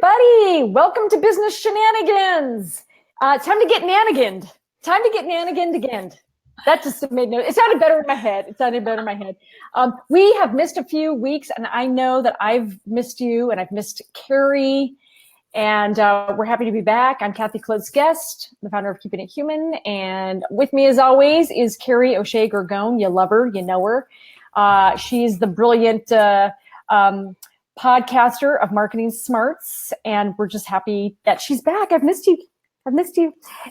everybody. Welcome to Business Shenanigans. Time to get naniganed. Again. That just made no, it sounded better in my head. We have missed a few weeks, and I know that I've missed you, and I've missed Kerry, and we're happy to be back. I'm Kathy Klotz-Guest, the founder of Keeping It Human, and with me, as always, is Kerry Gorgone. You love her, you know her. She's the brilliant podcaster of Marketing Smarts, and we're just happy that she's back. I've missed you.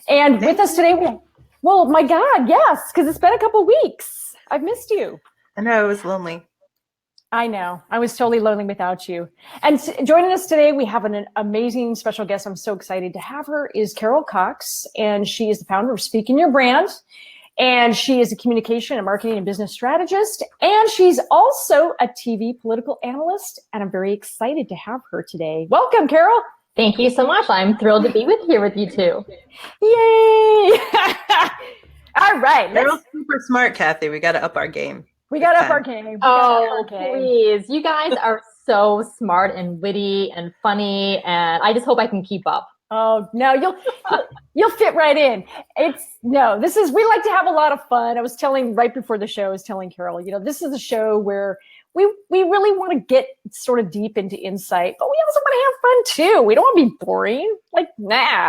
And with us today, well, my God, yes, because it's been a couple weeks. I've missed you. I know, it was lonely. I know. I was totally lonely without you. And joining us today, we have an amazing special guest. I'm so excited to have her, is Carol Cox, and she is the founder of Speaking Your Brand. And she is a communication and marketing and business strategist. And she's also a TV political analyst. And I'm very excited to have her today. Welcome, Carol. Thank you so much. I'm thrilled to be here with you two. Yay! All right. Carol's super smart, Kathy. We got to up our game. Oh, please. You guys are so smart and witty and funny. And I just hope I can keep up. Oh, no, you'll fit right in. We like to have a lot of fun. I was telling right before the show, Carol, this is a show where we really want to get sort of deep into insight, but we also want to have fun too. We don't want to be boring.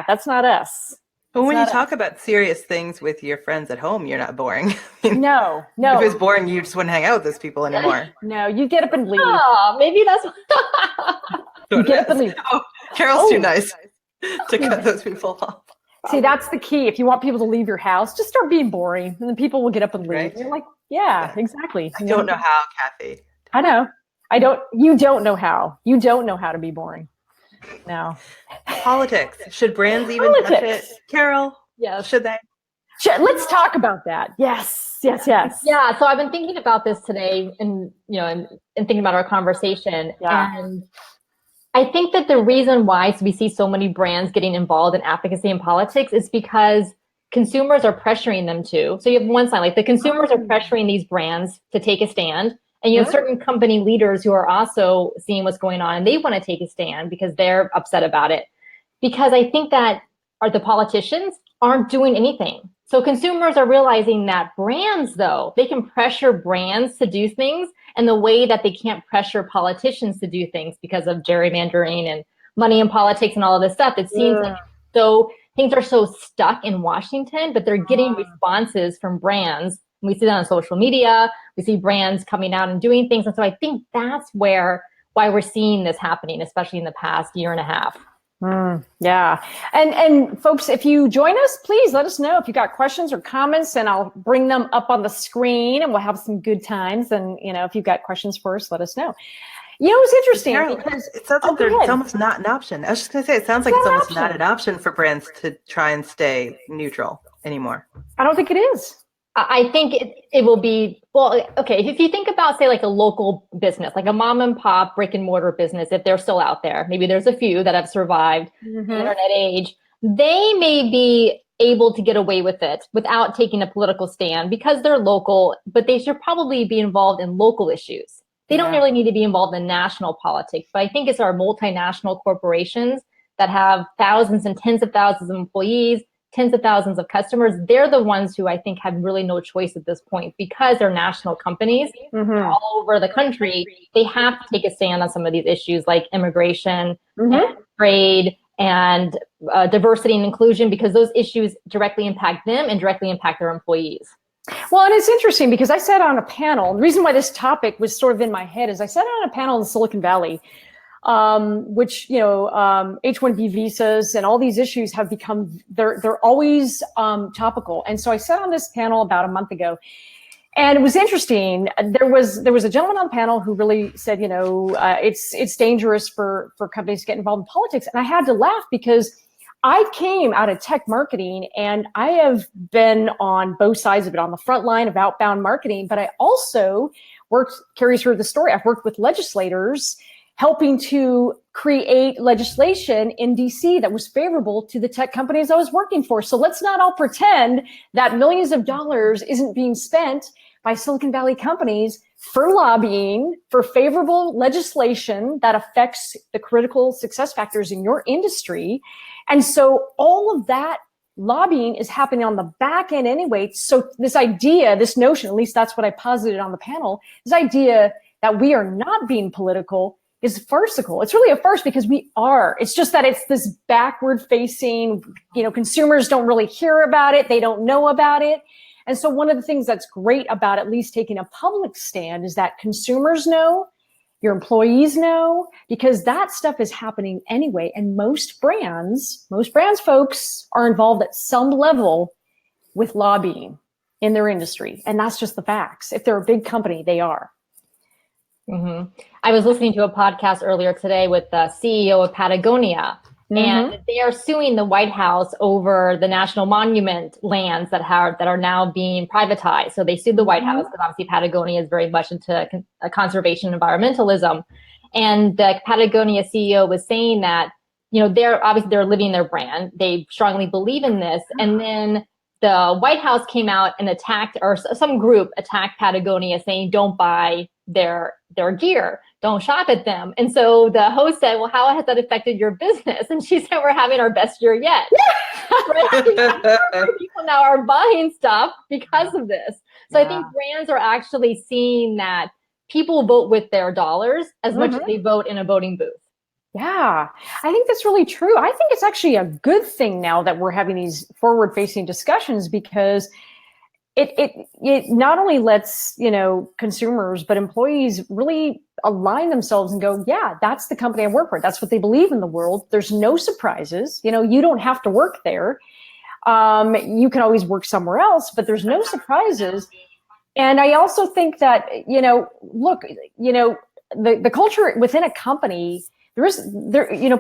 That's not us. But when you talk about serious things with your friends at home, you're not boring. No. If it was boring, you just wouldn't hang out with those people anymore. No, you get up and leave. Oh, maybe that's you get up and leave. Oh, Carol's too nice to cut those people off. See, that's the key. If you want people to leave your house, just start being boring, and then people will get up and leave. Right. You're like, yeah, exactly. I don't know how, Kathy. I know. You don't know how. You don't know how to be boring. No. Politics. Should brands even touch it? Carol? Yeah. Should they? Let's talk about that. Yes. Yeah. So I've been thinking about this today and thinking about our conversation. Yeah. And I think that the reason why we see so many brands getting involved in advocacy and politics is because consumers are pressuring them to. So you have one side, like the consumers are pressuring these brands to take a stand. And you have certain company leaders who are also seeing what's going on and they want to take a stand because they're upset about it. Because I think that the politicians aren't doing anything. So consumers are realizing that brands, though, they can pressure brands to do things in the way that they can't pressure politicians to do things because of gerrymandering and money in politics and all of this stuff. It seems like things are so stuck in Washington, but they're getting responses from brands. We see that on social media. We see brands coming out and doing things. And so I think that's why we're seeing this happening, especially in the past year and a half. Yeah. And folks, if you join us, please let us know if you got questions or comments, and I'll bring them up on the screen and we'll have some good times. And, if you've got questions for us, let us know. It's interesting Carol, because it sounds like it's almost not an option. I was just going to say, it sounds like it's almost not an option for brands to try and stay neutral anymore. I don't think it is. I think it will be, if you think about, say, like a local business, like a mom and pop brick and mortar business, if they're still out there, maybe there's a few that have survived the internet age, they may be able to get away with it without taking a political stand because they're local, but they should probably be involved in local issues. They don't really need to be involved in national politics, but I think it's our multinational corporations that have thousands and tens of thousands of employees, tens of thousands of customers. They're the ones who I think have really no choice at this point because they're national companies all over the country. They have to take a stand on some of these issues like immigration, and trade, and diversity and inclusion, because those issues directly impact them and directly impact their employees. Well, and it's interesting because I sat on a panel. The reason why this topic was sort of in my head is I sat on a panel in Silicon Valley, which, H-1B visas and all these issues have become, they're always topical. And so I sat on this panel about a month ago, and it was interesting. There was a gentleman on the panel who really said, it's dangerous for companies to get involved in politics. And I had to laugh because I came out of tech marketing, and I have been on both sides of it, on the front line of outbound marketing, but I also Kerry's heard the story, I've worked with legislators helping to create legislation in DC that was favorable to the tech companies I was working for. So let's not all pretend that millions of dollars isn't being spent by Silicon Valley companies for lobbying for favorable legislation that affects the critical success factors in your industry. And so all of that lobbying is happening on the back end anyway. So this idea, this notion, at least that's what I posited on the panel, this idea that we are not being political is farcical. It's really a farce because we are. It's just that it's this backward facing, consumers don't really hear about it. They don't know about it. And so one of the things that's great about at least taking a public stand is that consumers know, your employees know, because that stuff is happening anyway. And most brands folks are involved at some level with lobbying in their industry. And that's just the facts. If they're a big company, they are. Mm-hmm. I was listening to a podcast earlier today with the CEO of Patagonia, and they are suing the White House over the national monument lands that are now being privatized. So they sued the White House because obviously Patagonia is very much into conservation environmentalism. And the Patagonia CEO was saying that, they're living their brand. They strongly believe in this. And then the White House came out and attacked, or some group attacked Patagonia saying, don't buy their gear, don't shop at them. And so the host said, well, how has that affected your business? And she said, we're having our best year yet. People now are buying stuff because of this. So I think brands are actually seeing that people vote with their dollars as much as they vote in a voting booth. Yeah, I think that's really true. I think it's actually a good thing now that we're having these forward-facing discussions, because it not only lets, consumers, but employees really align themselves and go, yeah, that's the company I work for. That's what they believe in the world. There's no surprises. You don't have to work there. You can always work somewhere else, but there's no surprises. And I also think that, the culture within a company,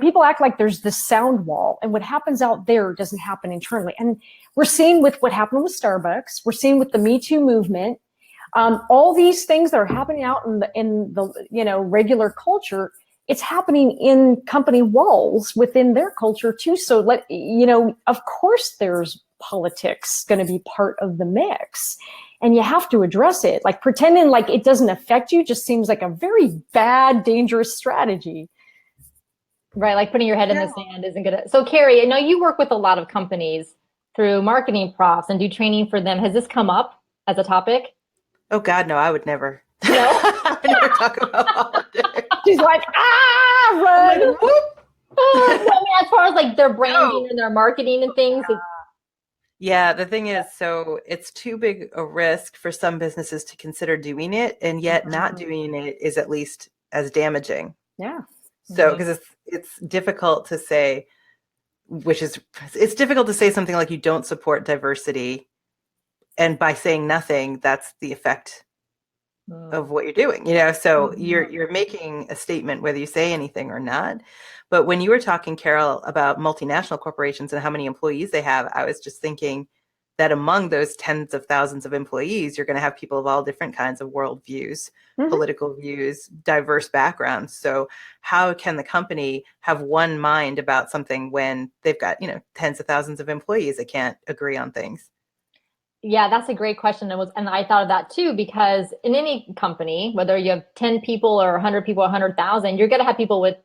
people act like there's this sound wall, and what happens out there doesn't happen internally. And we're seeing with what happened with Starbucks, we're seeing with the Me Too movement, all these things that are happening out in the regular culture, it's happening in company walls within their culture too. So of course there's politics going to be part of the mix, and you have to address it. Like pretending like it doesn't affect you just seems like a very bad, dangerous strategy. Right, like putting your head in the sand isn't good. So Kerry, I know you work with a lot of companies through marketing profs and do training for them. Has this come up as a topic? Oh God, no, I would never. No? I would never talk about politics. She's like, run. Like, whoop. As far as like their branding and their marketing and things. Yeah, the thing is, so it's too big a risk for some businesses to consider doing it, and yet not doing it is at least as damaging. Yeah. So, because it's difficult to say, it's difficult to say something like you don't support diversity, and by saying nothing, that's the effect of what you're doing. So you're making a statement whether you say anything or not. But when you were talking, Carol, about multinational corporations and how many employees they have, I was just thinking that among those tens of thousands of employees, you're going to have people of all different kinds of worldviews, political views, diverse backgrounds. So how can the company have one mind about something when they've got, tens of thousands of employees that can't agree on things? Yeah, that's a great question. And I thought of that too, because in any company, whether you have 10 people or 100 people, 100,000, you're going to have people with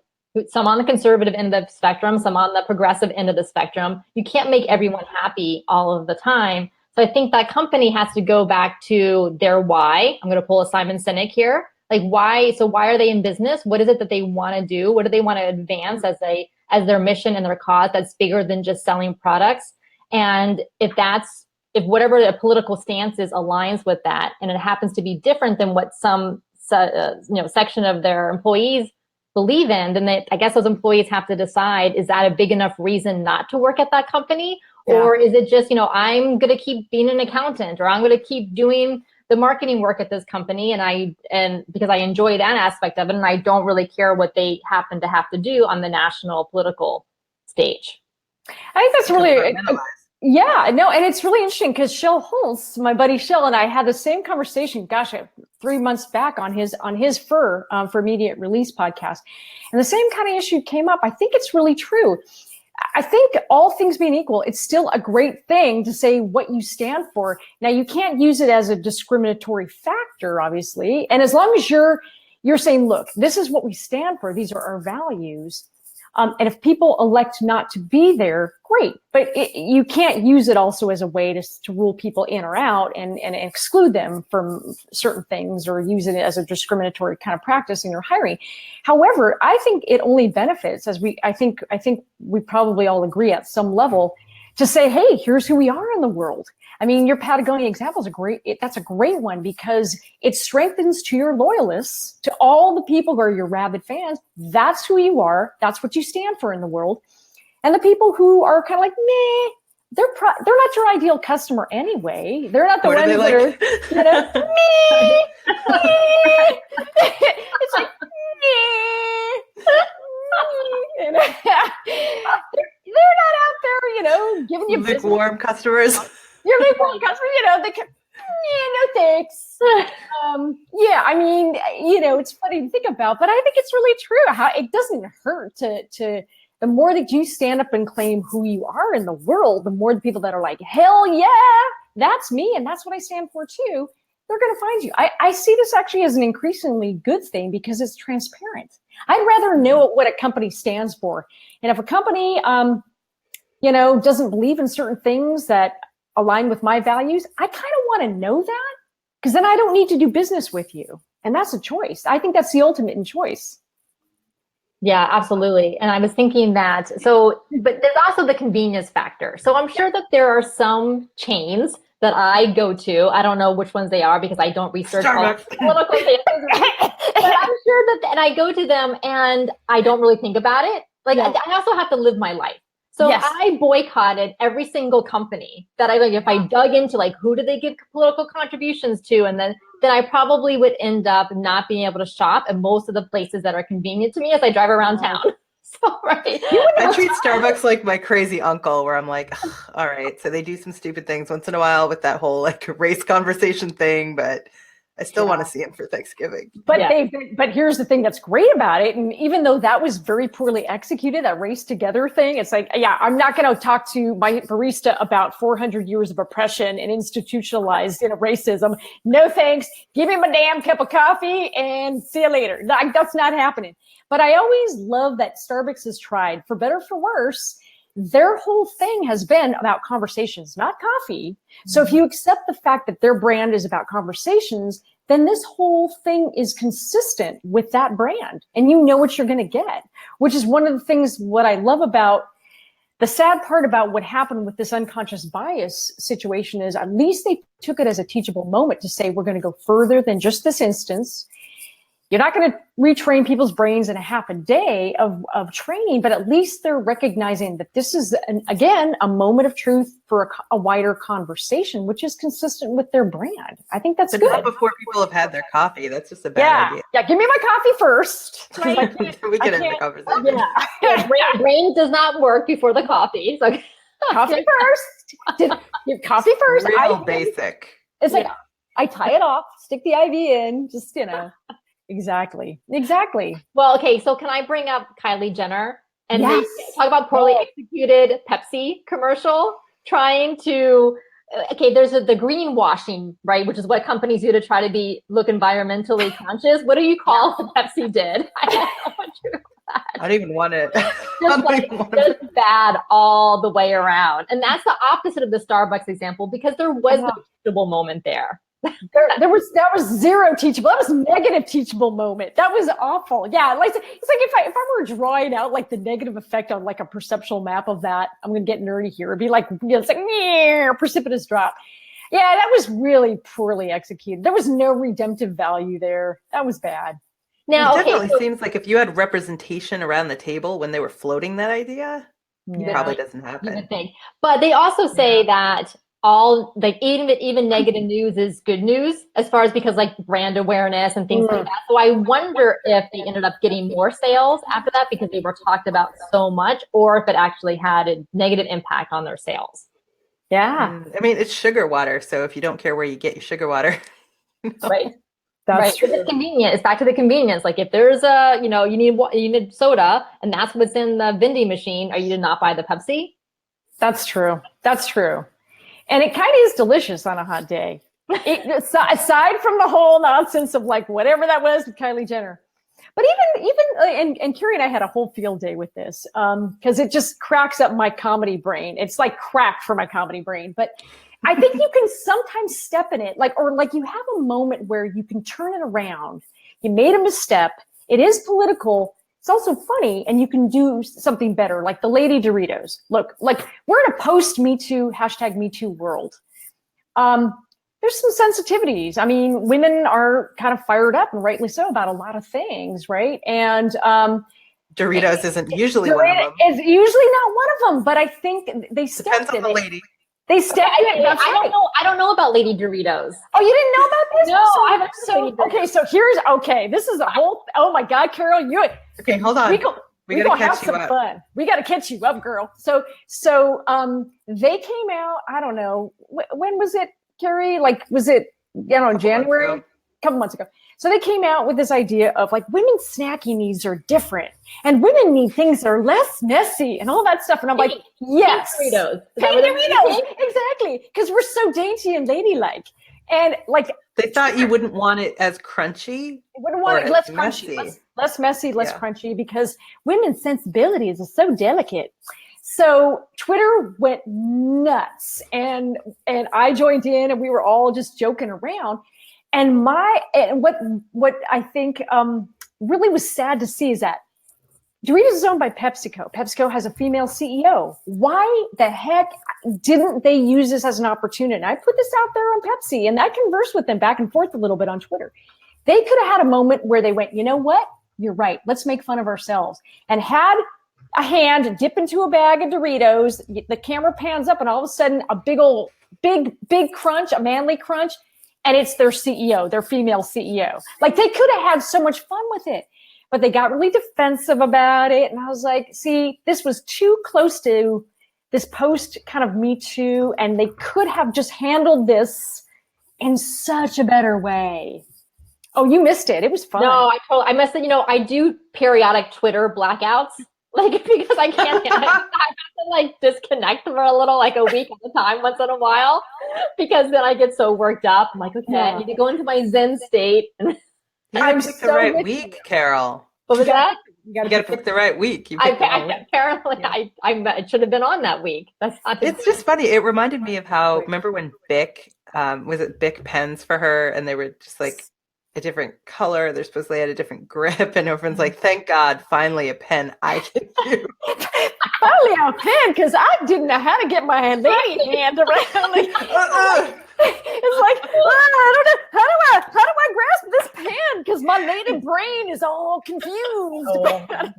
some on the conservative end of the spectrum, some on the progressive end of the spectrum. You can't make everyone happy all of the time. So I think that company has to go back to their why. I'm going to pull a Simon Sinek here. Like why? So why are they in business? What is it that they want to do? What do they want to advance as their mission and their cause that's bigger than just selling products? And if whatever the political stance is aligns with that, and it happens to be different than what some section of their employees believe in, then I guess those employees have to decide, is that a big enough reason not to work at that company? Yeah. Or is it just, I'm going to keep being an accountant, or I'm going to keep doing the marketing work at this company, and because I enjoy that aspect of it, and I don't really care what they happen to have to do on the national political stage. I think that's really yeah, no, and it's really interesting because Shel Holtz, my buddy Shel, and I had the same conversation, 3 months back on his for Immediate Release podcast. And the same kind of issue came up. I think it's really true. I think all things being equal, it's still a great thing to say what you stand for. Now, you can't use it as a discriminatory factor, obviously. And as long as you're saying, look, this is what we stand for. These are our values. And if people elect not to be there, great. But you can't use it also as a way to rule people in or out and exclude them from certain things or use it as a discriminatory kind of practice in your hiring. However, I think it only benefits, as I think we probably all agree at some level, to say, hey, here's who we are in the world. I mean, your Patagonia example is that's a great one because it strengthens to your loyalists, to all the people who are your rabid fans. That's who you are. That's what you stand for in the world. And the people who are kind of like, meh, they're not your ideal customer anyway. They're not the ones that are, meh, meh. It's like, meh. They're not out there, giving you lukewarm customers. You're lukewarm customer, they can, no thanks. I mean, it's funny to think about, but I think it's really true. How it doesn't hurt to the more that you stand up and claim who you are in the world, the more the people that are like, hell yeah, that's me and that's what I stand for too, they're going to find you. I see this actually as an increasingly good thing because it's transparent. I'd rather know what a company stands for. And if a company, doesn't believe in certain things that align with my values, I kind of want to know that because then I don't need to do business with you. And that's a choice. I think that's the ultimate in choice. Yeah, absolutely. And I was thinking that, but there's also the convenience factor. So I'm sure that there are some chains that I go to. I don't know which ones they are because I don't research Starbucks. Political things. But I'm sure and I go to them and I don't really think about it. Like I also have to live my life. So yes. I boycotted every single company that if I dug into who do they give political contributions to, and then I probably would end up not being able to shop at most of the places that are convenient to me as I drive around town. So, right. I treat Starbucks like my crazy uncle where I'm like, all right, so they do some stupid things once in a while with that whole race conversation thing, but I still want to see him for Thanksgiving. But but here's the thing that's great about it. And even though that was very poorly executed, that race together thing, it's like, I'm not going to talk to my barista about 400 years of oppression and institutionalized racism. No thanks. Give me my damn cup of coffee and see you later. That's not happening. But I always love that Starbucks has tried, for better or for worse, their whole thing has been about conversations, not coffee. So if you accept the fact that their brand is about conversations, then this whole thing is consistent with that brand and you know what you're going to get, which is one of the things what I love about the sad part about what happened with this unconscious bias situation is at least they took it as a teachable moment to say, we're going to go further than just this instance. You're not going to retrain people's brains in a half a day of training, but at least they're recognizing that this is, again, a moment of truth for a wider conversation, which is consistent with their brand. I think that's good. Not before people have had their coffee. That's just a bad idea. Yeah, give me my coffee first. Right. We get into the conversation. Brain does not work before the coffee. So coffee first. Coffee first. Real basic. It's like, I tie it off, stick the IV in, just, Exactly. Well, okay. So can I bring up Kylie Jenner and talk about poorly executed Pepsi commercial trying to, there's the greenwashing, right? Which is what companies do to try to look environmentally conscious. What do you call what Pepsi did? I don't know what you call that. I don't even want it. Just bad all the way around. And that's the opposite of the Starbucks example because there was no teachable moment there. That was zero teachable. That was negative teachable moment. That was awful. Yeah, it's like if I were drawing out the negative effect on a perceptual map of that, I'm gonna get nerdy here. It'd be it's like precipitous drop. Yeah, that was really poorly executed. There was no redemptive value there. That was bad. Now, it definitely seems like if you had representation around the table when they were floating that idea, it probably doesn't happen. You would think. But they also say that even negative news is good news as far as because brand awareness and things like that. So I wonder if they ended up getting more sales after that because they were talked about so much, or if it actually had a negative impact on their sales. Yeah. I mean, it's sugar water. So if you don't care where you get your sugar water, right. That's right. true. It's convenient. It's back to the convenience. Like if there's you need soda and that's what's in the vending machine, are you to not buy the Pepsi? That's true. That's true. And it kind of is delicious on a hot day. Aside from the whole nonsense of like whatever that was with Kylie Jenner. But and Kerry and I had a whole field day with this because it just cracks up my comedy brain. It's like crack for my comedy brain. But I think you can sometimes step in it, or you have a moment where you can turn it around. You made a misstep. It is political. It's also funny, and you can do something better, like the Lady Doritos. Look, like we're in a post-Me Too, #Me Too world. There's some sensitivities. I mean, women are kind of fired up, and rightly so, about a lot of things, right? And Doritos isn't usually one of them. It's usually not one of them, but I think they stepped Depends on the lady. They stepped in. That's I right. don't know about Lady Doritos. Oh, you didn't know about this? No, I haven't heard of Lady Doritos. This is a whole. Oh my God, Carol, Okay, hold on. We gotta catch you up. Fun. We got to catch you up, girl. So they came out. I don't know when was it, Kerry? Like, was it January? A couple months ago. So they came out with this idea of like women's snacking needs are different, and women need things that are less messy and all that stuff. And I'm like, yes, Pink Doritos. Pink Doritos, exactly, because we're so dainty and ladylike. And like they thought you wouldn't want it as crunchy. Wouldn't want it less crunchy, less messy, less crunchy, because women's sensibilities are so delicate. So Twitter went nuts, and I joined in, and we were all just joking around. And what I think really was sad to see is that Doritos is owned by PepsiCo. PepsiCo has a female CEO. Why the heck didn't they use this as an opportunity? And I put this out there on Pepsi, and I conversed with them back and forth a little bit on Twitter. They could have had a moment where they went, you know what? You're right. Let's make fun of ourselves. And had a hand dip into a bag of Doritos. The camera pans up, and all of a sudden, a big crunch, a manly crunch. And it's their CEO, their female CEO. Like, they could have had so much fun with it, but they got really defensive about it. And I was like, see, this was too close to this post kind of Me Too, and they could have just handled this in such a better way. Oh, you missed it. It was fun. No, I must say, I do periodic Twitter blackouts, because I can't, I have to disconnect for a little, a week at a time, once in a while, because then I get so worked up. I'm like, okay, I need to go into my Zen state. You gotta pick the right week, Carol. What was that? You gotta pick the right week. Apparently, I should have been on that week. It's just funny. It reminded me of how, remember when Bic, was it Bic pens for her, and they were just like a different color. They're supposedly had a different grip, and everyone's like, "Thank God, finally a pen I can use." Finally a pen, because I didn't know how to get my lady hand around. It's like, I don't know how do I grasp this pen, because my lady brain is all confused. Oh, my God.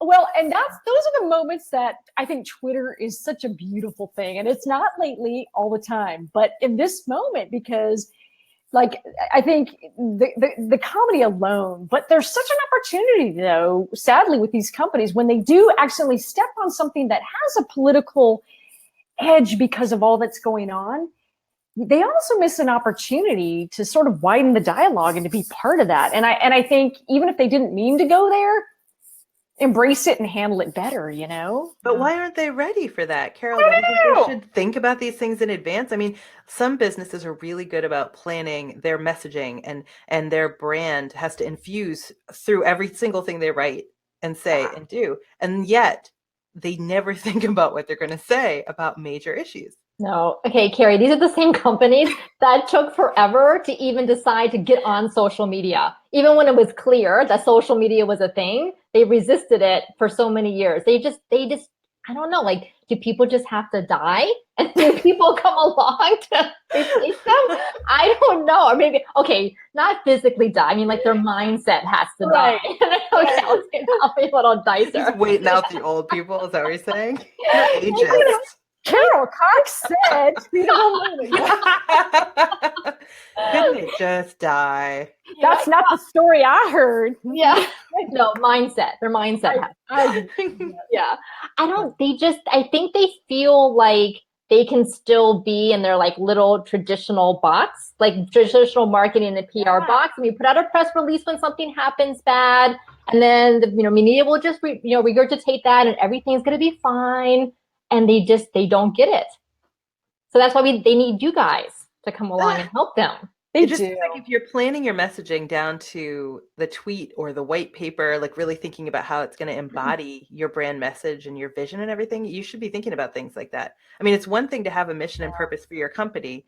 Well, and those are the moments that I think Twitter is such a beautiful thing, and it's not lately all the time, but in this moment, because I think the comedy alone, but there's such an opportunity, though, sadly, with these companies, when they do accidentally step on something that has a political edge because of all that's going on, they also miss an opportunity to sort of widen the dialogue and to be part of that. And I think even if they didn't mean to go there, embrace it and handle it better, But why aren't they ready for that, Carol? Don't you think they should think about these things in advance? I mean, some businesses are really good about planning their messaging, and their brand has to infuse through every single thing they write and say and do. And yet they never think about what they're going to say about major issues. No. Okay, Kerry, these are the same companies that took forever to even decide to get on social media. Even when it was clear that social media was a thing, they resisted it for so many years. They just, I don't know, do people just have to die? And do people come along to replace them? I don't know. Or maybe, okay, not physically die. I mean, their mindset has to die. Okay, I'll be a little nicer. Just waiting out the old people, is that what you're saying? You're ageist. Carol Cox said, couldn't they just die? That's not the story I heard. Yeah. No, mindset. Their mindset has. Yeah. I think they feel like they can still be in their like little traditional box, like traditional marketing and PR box. And we put out a press release when something happens bad. And then, media will just, regurgitate that and everything's going to be fine. And they don't get it. So that's why they need you guys to come along and help them. It just like if you're planning your messaging down to the tweet or the white paper, like really thinking about how it's going to embody your brand message and your vision and everything, you should be thinking about things like that. I mean, it's one thing to have a mission and purpose for your company,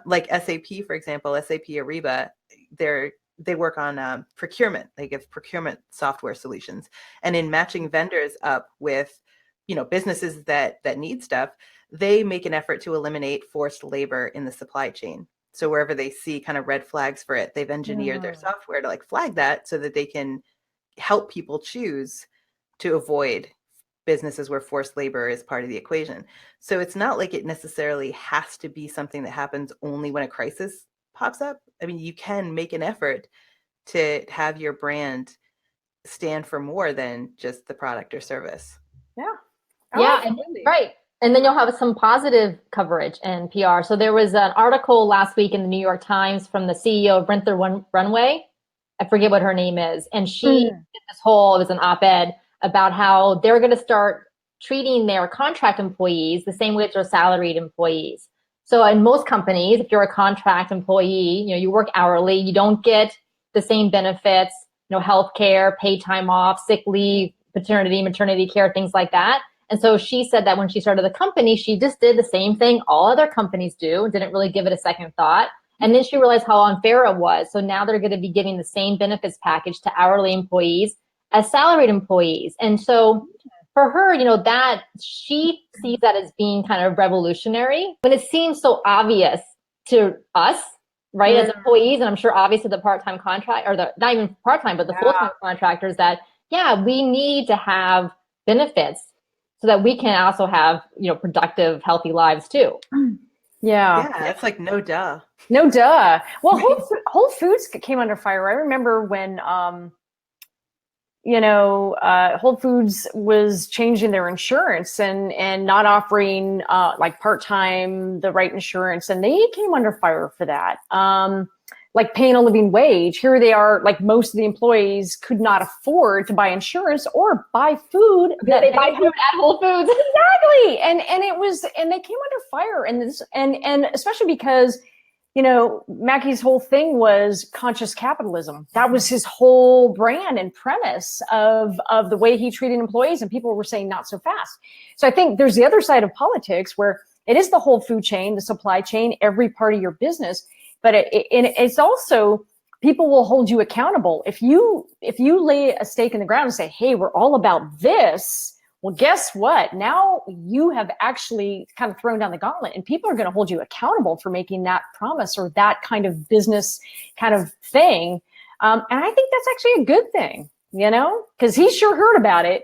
like SAP, for example, SAP Ariba, they work on procurement. They give procurement software solutions, and in matching vendors up with, businesses that need stuff, they make an effort to eliminate forced labor in the supply chain. So wherever they see kind of red flags for it, they've engineered their software to like flag that so that they can help people choose to avoid businesses where forced labor is part of the equation. So it's not like it necessarily has to be something that happens only when a crisis pops up. I mean, you can make an effort to have your brand stand for more than just the product or service. Yeah. Right. And then you'll have some positive coverage and PR. So there was an article last week in the New York Times from the CEO of Rent the Runway. I forget what her name is. And she did it was an op-ed about how they're going to start treating their contract employees the same way as their salaried employees. So in most companies, if you're a contract employee, you work hourly, you don't get the same benefits, healthcare, paid time off, sick leave, paternity, maternity care, things like that. And so she said that when she started the company, she just did the same thing all other companies do, didn't really give it a second thought. And then she realized how unfair it was. So now they're going to be giving the same benefits package to hourly employees as salaried employees. And so for her, that she sees that as being kind of revolutionary, when it seems so obvious to us, right, as employees, and I'm sure obvious to the part-time contract, or the not even part-time, but the full-time contractors, that, we need to have benefits so that we can also have, productive, healthy lives too. Yeah, that's like no duh. No duh. Well, Whole Foods came under fire. I remember when, Whole Foods was changing their insurance and not offering like part-time the right insurance, and they came under fire for that. Like paying a living wage. Here they are, like most of the employees could not afford to buy insurance or buy food. They buy food at Whole Foods. Exactly. And they came under fire, and especially because, Mackey's whole thing was conscious capitalism. That was his whole brand and premise of the way he treated employees, and people were saying not so fast. So I think there's the other side of politics where it is the whole food chain, the supply chain, every part of your business. But it's also, people will hold you accountable. If you lay a stake in the ground and say, hey, we're all about this, well, guess what? Now you have actually kind of thrown down the gauntlet, and people are going to hold you accountable for making that promise or that kind of business kind of thing. And I think that's actually a good thing, because he sure heard about it.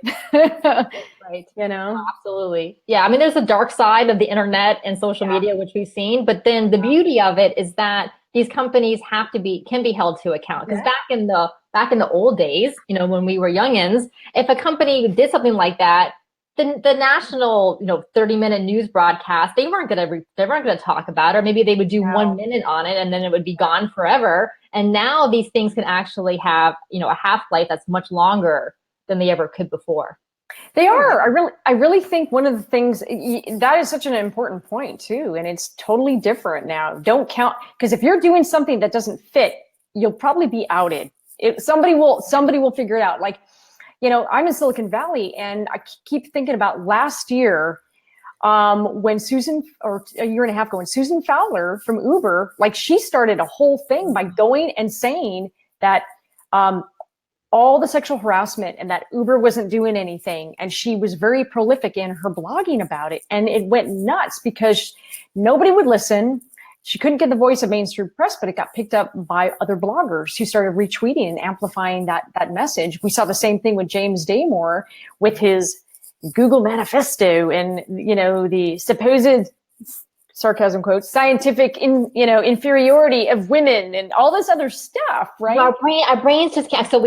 Right. Absolutely. Yeah. I mean, there's a dark side of the internet and social media, which we've seen, but then the beauty of it is that these companies can be held to account. Because back in the old days, when we were youngins, if a company did something like that, the national, 30-minute news broadcast, they weren't going to talk about it. Or maybe they would do 1 minute on it and then it would be gone forever. And now these things can actually have, a half-life that's much longer than they ever could before. They are. I really think one of the things that is such an important point too, and it's totally different now. Don't count, because if you're doing something that doesn't fit, you'll probably be outed. Somebody will figure it out. Like, I'm in Silicon Valley, and I keep thinking about last year when a year and a half ago, when Susan Fowler from Uber, like, she started a whole thing by going and saying that all the sexual harassment and that Uber wasn't doing anything. And she was very prolific in her blogging about it. And it went nuts because nobody would listen. She couldn't get the voice of mainstream press, but it got picked up by other bloggers who started retweeting and amplifying that message. We saw the same thing with James Damore with his Google manifesto and, the supposed, sarcasm quotes, scientific inferiority of women and all this other stuff, right? Our brains just can't. So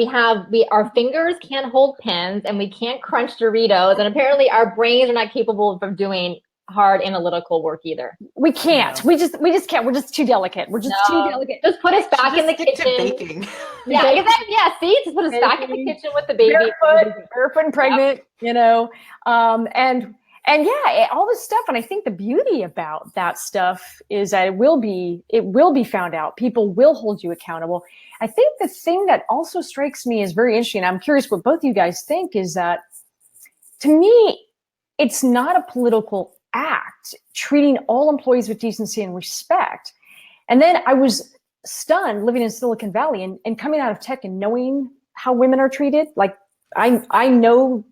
our fingers can't hold pens and we can't crunch Doritos, and apparently our brains are not capable of doing hard analytical work either. We can't. No. We just can't. We're just too delicate. We're just too delicate. Just put us back in the Stick to kitchen. baking. Yeah, exactly. Yeah, see, just put us back in the kitchen with the baby. Barefoot and pregnant, you know, and yeah, all this stuff. And I think the beauty about that stuff is that it will be found out. People will hold you accountable. I think the thing that also strikes me as very interesting, I'm curious what both you guys think, is that to me, it's not a political act treating all employees with decency and respect. And then I was stunned living in Silicon Valley and coming out of tech and knowing how women are treated. Like I know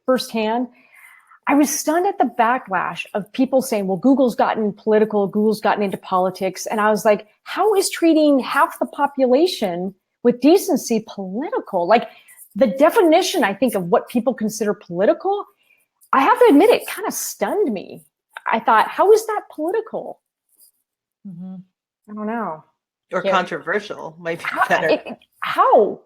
firsthand. I was stunned at the backlash of people saying, well, Google's gotten political, Google's gotten into politics. And I was like, how is treating half the population with decency political? Like the definition, I think, of what people consider political, I have to admit, it kind of stunned me. I thought, how is that political? Mm-hmm. I don't know. Or controversial might be better. How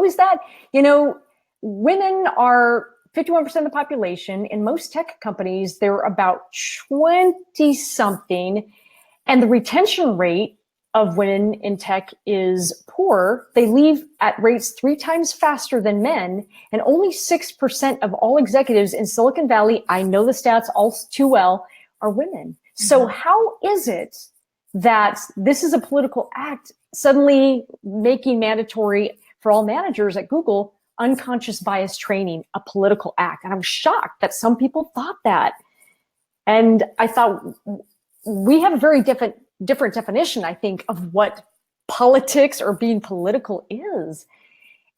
is that? You know, women are 51% of the population. In most tech companies, they're about 20 something. And the retention rate of women in tech is poor. They leave at rates 3 times faster than men. And only 6% of all executives in Silicon Valley, I know the stats all too well, are women. So how is it that this is a political act suddenly making mandatory for all managers at Google unconscious bias training a political act? And I'm shocked that some people thought that. And I thought we have a very different definition, I think, of what politics or being political is.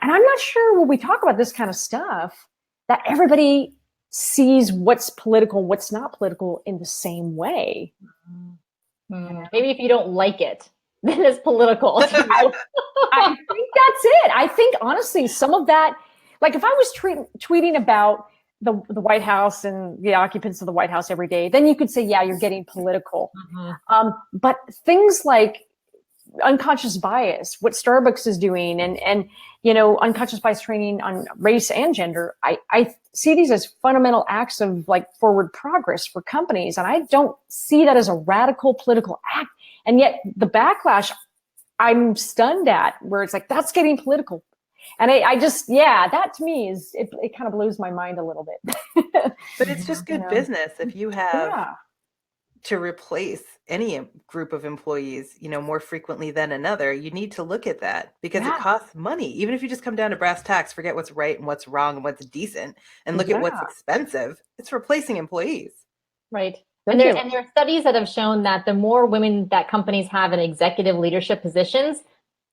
And I'm not sure when we talk about this kind of stuff that everybody sees what's political, what's not political in the same way. Maybe if you don't like it, then it's political. I think that's it. I think, honestly, some of that, like if I was tweeting about the White House and the occupants of the White House every day, then you could say, yeah, you're getting political. But things like unconscious bias, what Starbucks is doing, and you know, unconscious bias training on race and gender, I see these as fundamental acts of like forward progress for companies. And I don't see that as a radical political act. And yet the backlash I'm stunned at, where it's like, that's getting political. And I just, yeah, that to me is, it kind of blows my mind a little bit. But it's just good business if you have to replace any group of employees, you know, more frequently than another. You need to look at that because it costs money. Even if you just come down to brass tacks, forget what's right and what's wrong and what's decent, and look at what's expensive, it's replacing employees. Right. And there are studies that have shown that the more women that companies have in executive leadership positions,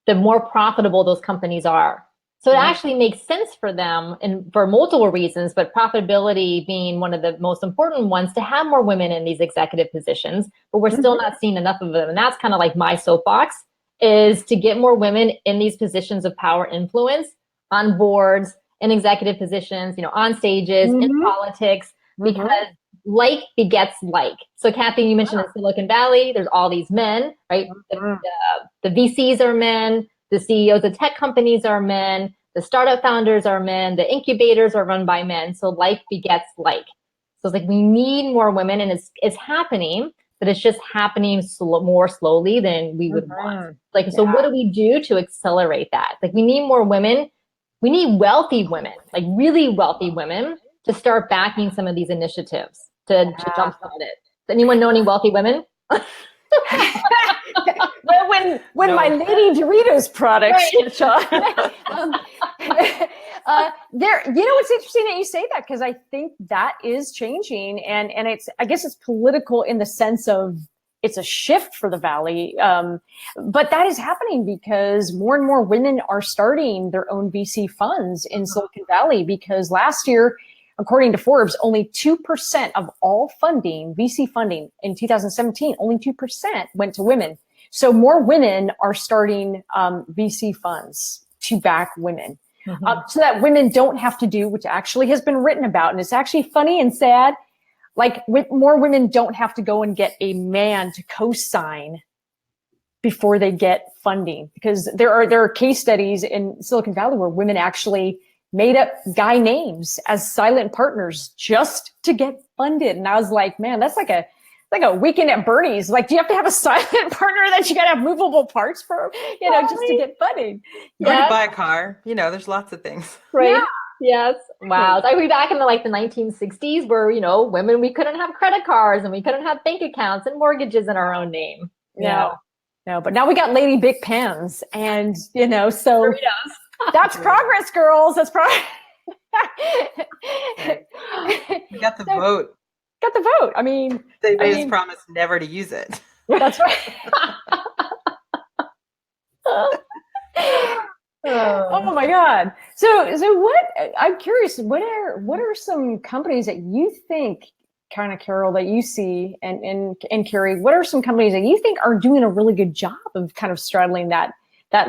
the more profitable those companies are. So it actually makes sense for them, and for multiple reasons, but profitability being one of the most important ones, to have more women in these executive positions, but we're still not seeing enough of them. And that's kind of like my soapbox, is to get more women in these positions of power influence, on boards, in executive positions, you know, on stages, in politics, because like begets like. So Kathy, you mentioned in Silicon Valley, there's all these men, right? The VCs are men. The CEOs of tech companies are men. The startup founders are men. The incubators are run by men. So like begets like. So it's like we need more women, and it's happening, but it's just happening more slowly than we would want. Like, so what do we do to accelerate that? Like, we need more women. We need wealthy women, like really wealthy women, to start backing some of these initiatives to jumpstart it. Does anyone know any wealthy women? Well, when my Lady Doritos products, there, you know, it's interesting that you say that, because I think that is changing, and it's, I guess it's political in the sense of it's a shift for the Valley, but that is happening because more and more women are starting their own VC funds in Silicon Valley, because last year, according to Forbes, only 2% of all funding, VC funding in 2017, only 2% went to women. So more women are starting VC funds to back women, so that women don't have to do, which actually has been written about, and it's actually funny and sad, like more women don't have to go and get a man to co-sign before they get funding, because there are case studies in Silicon Valley where women actually made up guy names as silent partners just to get funded. And I was like, man, that's like a weekend at Bernie's. Like, do you have to have a silent partner that you got to have movable parts for, just to get funding? Or to buy a car. There's lots of things. Right. Yeah. Yes. Wow. So I was back in the 1960s where, women, we couldn't have credit cards and we couldn't have bank accounts and mortgages in our own name. No, but now we got Lady Big Pens, and so that's progress, girls. That's progress. We got the vote. Got the vote. I mean, they made us promise never to use it. That's right. Oh my God. So what, I'm curious, what are some companies that you think, kind of, Carol, that you see, and Kerry, what are some companies that you think are doing a really good job of kind of straddling that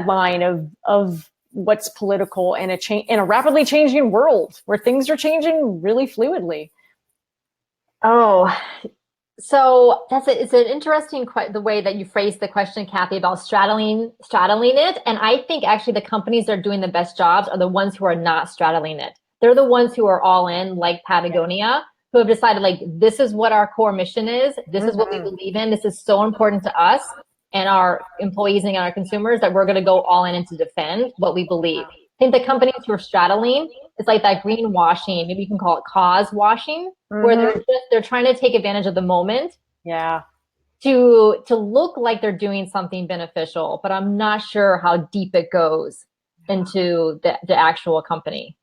line of what's political in a rapidly changing world where things are changing really fluidly? Oh, so it's an interesting the way that you phrased the question, Kathy, about straddling it. And I think actually the companies that are doing the best jobs are the ones who are not straddling it. They're the ones who are all in, like Patagonia, who have decided, like, this is what our core mission is. This is what we believe in. This is so important to us and our employees and our consumers that we're going to go all in and to defend what we believe. I think the companies who are straddling, it's like that greenwashing, maybe you can call it cause washing, where they're trying to take advantage of the moment. Yeah. To look like they're doing something beneficial, but I'm not sure how deep it goes into the actual company.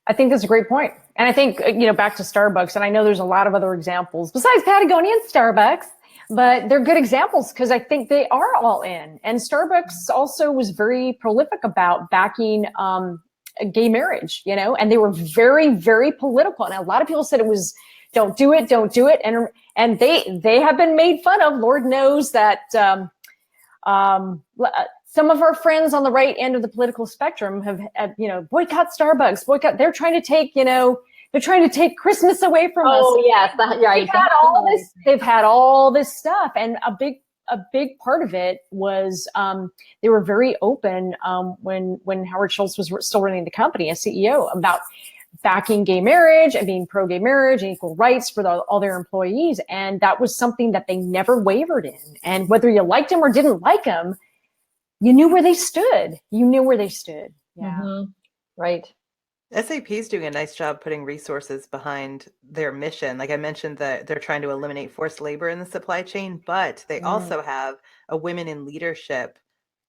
I think that's a great point. And I think, back to Starbucks, and I know there's a lot of other examples besides Patagonia and Starbucks, but they're good examples because I think they are all in. And Starbucks also was very prolific about backing gay marriage, and they were very, very political. And a lot of people said it was, don't do it. And they have been made fun of. Lord knows that some of our friends on the right end of the political spectrum have boycott Starbucks, they're trying to take, they're trying to take Christmas away from us. Oh yes, right. They've had all this stuff, and a big part of it was they were very open when Howard Schultz was still running the company as CEO about backing gay marriage and being pro-gay marriage and equal rights for all their employees, and that was something that they never wavered in. And whether you liked them or didn't like them, you knew where they stood. Yeah. Right. SAP is doing a nice job putting resources behind their mission. Like I mentioned, that they're trying to eliminate forced labor in the supply chain, but they also have a Women in Leadership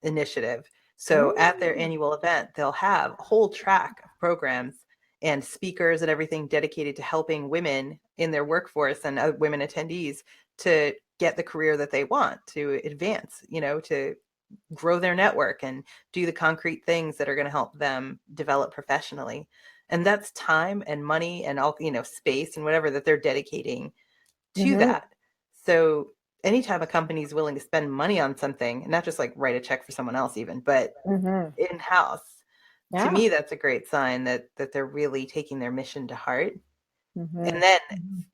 initiative. So at their annual event, they'll have a whole track of programs and speakers and everything dedicated to helping women in their workforce and women attendees to get the career that they want, to advance, to grow their network and do the concrete things that are going to help them develop professionally. And that's time and money and all, space and whatever that they're dedicating to that. So anytime a company is willing to spend money on something, and not just like write a check for someone else even, but in-house, to me, that's a great sign that they're really taking their mission to heart. And then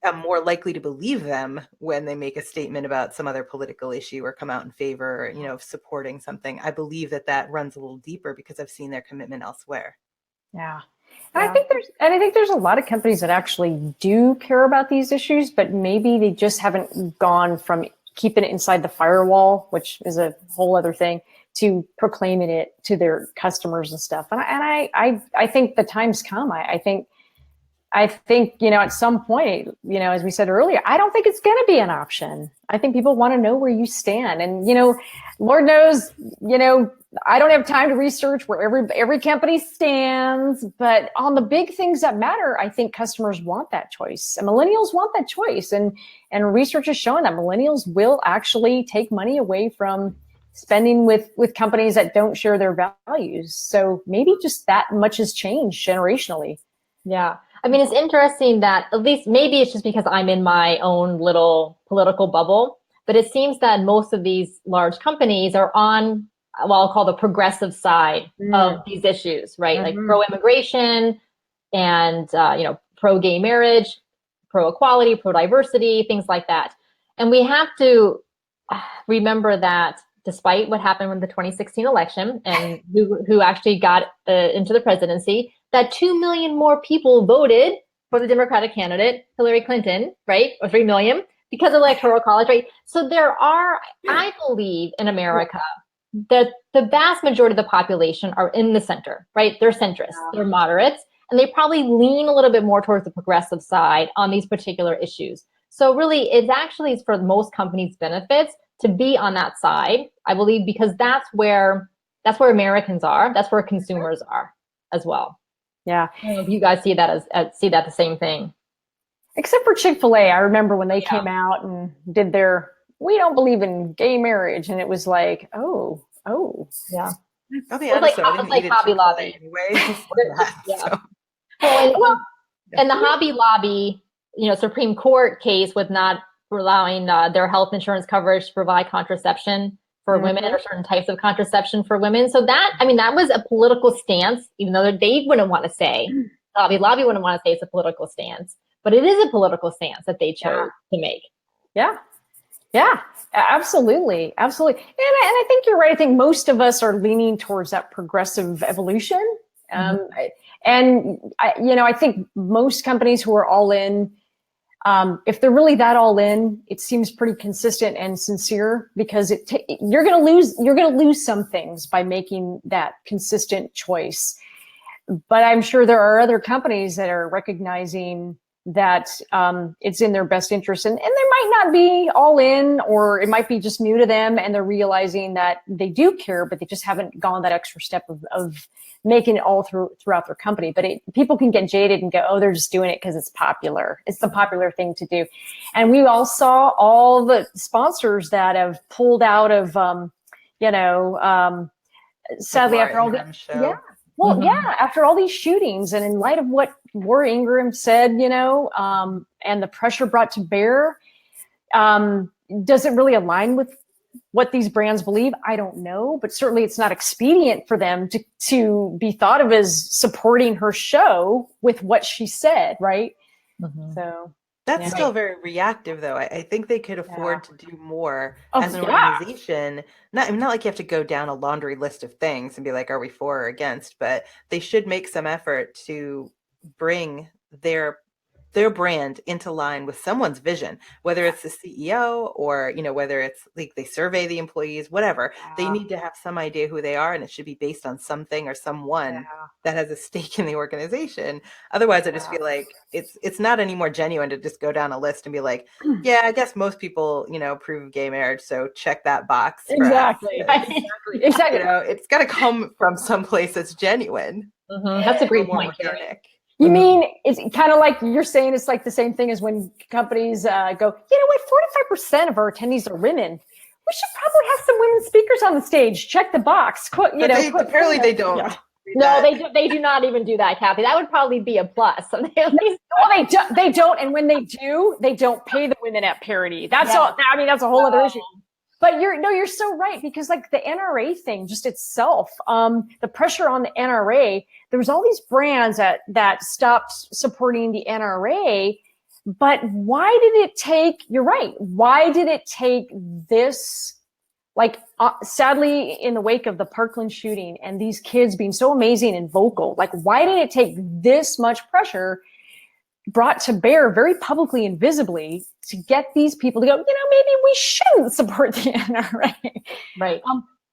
I'm more likely to believe them when they make a statement about some other political issue or come out in favor, of supporting something. I believe that runs a little deeper because I've seen their commitment elsewhere. Yeah. And I think there's a lot of companies that actually do care about these issues, but maybe they just haven't gone from keeping it inside the firewall, which is a whole other thing, to proclaiming it to their customers and stuff. And I think the time's come. I think, at some point, as we said earlier, I don't think it's going to be an option. I think people want to know where you stand. And, Lord knows, I don't have time to research where every company stands, but on the big things that matter, I think customers want that choice, and millennials want that choice. And research has shown that millennials will actually take money away from spending with companies that don't share their values. So maybe just that much has changed generationally. Yeah. I mean, it's interesting that, at least maybe it's just because I'm in my own little political bubble, but it seems that most of these large companies are on, well, I'll call the progressive side of these issues, right? Like pro-immigration and, pro-gay marriage, pro-equality, pro-diversity, things like that. And we have to remember that despite what happened with the 2016 election and who actually got into the presidency, that 2 million more people voted for the Democratic candidate, Hillary Clinton, right? Or 3 million because of electoral college, right? So there are, I believe in America, that the vast majority of the population are in the center, right? They're centrists, they're moderates, and they probably lean a little bit more towards the progressive side on these particular issues. So really, it's actually for most companies' benefits to be on that side, I believe, because that's where Americans are, that's where consumers are as well. Yeah. I don't know if you guys see that see that the same thing. Except for Chick-fil-A, I remember when they came out and did their "we don't believe in gay marriage," and it was like, oh, yeah. I'll be It's honest, like, I didn't eat at Hobby Chick-fil-A Lobby. anyway. Yeah. And the Hobby Lobby, Supreme Court case with not allowing their health insurance coverage to provide contraception for women or certain types of contraception for women. So that was a political stance, even though they wouldn't want to say, Hobby Lobby wouldn't want to say it's a political stance, but it is a political stance that they chose to make. Yeah. Yeah, absolutely. Absolutely. And I think you're right. I think most of us are leaning towards that progressive evolution. And I think most companies who are all in, if they're really that all in, it seems pretty consistent and sincere, because you're going to lose some things by making that consistent choice. But I'm sure there are other companies that are recognizing that it's in their best interest, and they might not be all in, or it might be just new to them, and they're realizing that they do care, but they just haven't gone that extra step of making it all throughout their company. But people can get jaded and go, oh, they're just doing it because it's popular. It's the popular thing to do. And we all saw all the sponsors that have pulled out of, sadly, after all the after all these shootings, and in light of what Laura Ingraham said, and the pressure brought to bear, does it really align with what these brands believe? I don't know, but certainly it's not expedient for them to be thought of as supporting her show with what she said, right? So that's still very reactive, though. I think they could afford to do more as an organization. Not like you have to go down a laundry list of things and be like, are we for or against? But they should make some effort to bring their brand into line with someone's vision, whether it's the CEO or, whether it's like they survey the employees, whatever. They need to have some idea who they are, and it should be based on something or someone that has a stake in the organization. Otherwise, I just feel like it's not any more genuine to just go down a list and be like, yeah, I guess most people, approve of gay marriage, so check that box. Exactly. Exactly. It's got to come from someplace that's genuine. That's a great point, Kerry. You mean it's kind of like you're saying it's like the same thing as when companies go, 45% of our attendees are women. We should probably have some women speakers on the stage. Check the box. Apparently they don't. Yeah. No, they do not even do that, Kathy. That would probably be a plus. They don't. And when they do, they don't pay the women at parity. That's all. I mean, that's a whole other issue. But you're so right, because like the NRA thing just itself, the pressure on the NRA, there was all these brands that stopped supporting the NRA. But why did it take, you're right, why did it take this, sadly, in the wake of the Parkland shooting and these kids being so amazing and vocal, why did it take this much pressure brought to bear very publicly and visibly to get these people to go, maybe we shouldn't support the NRA. Right.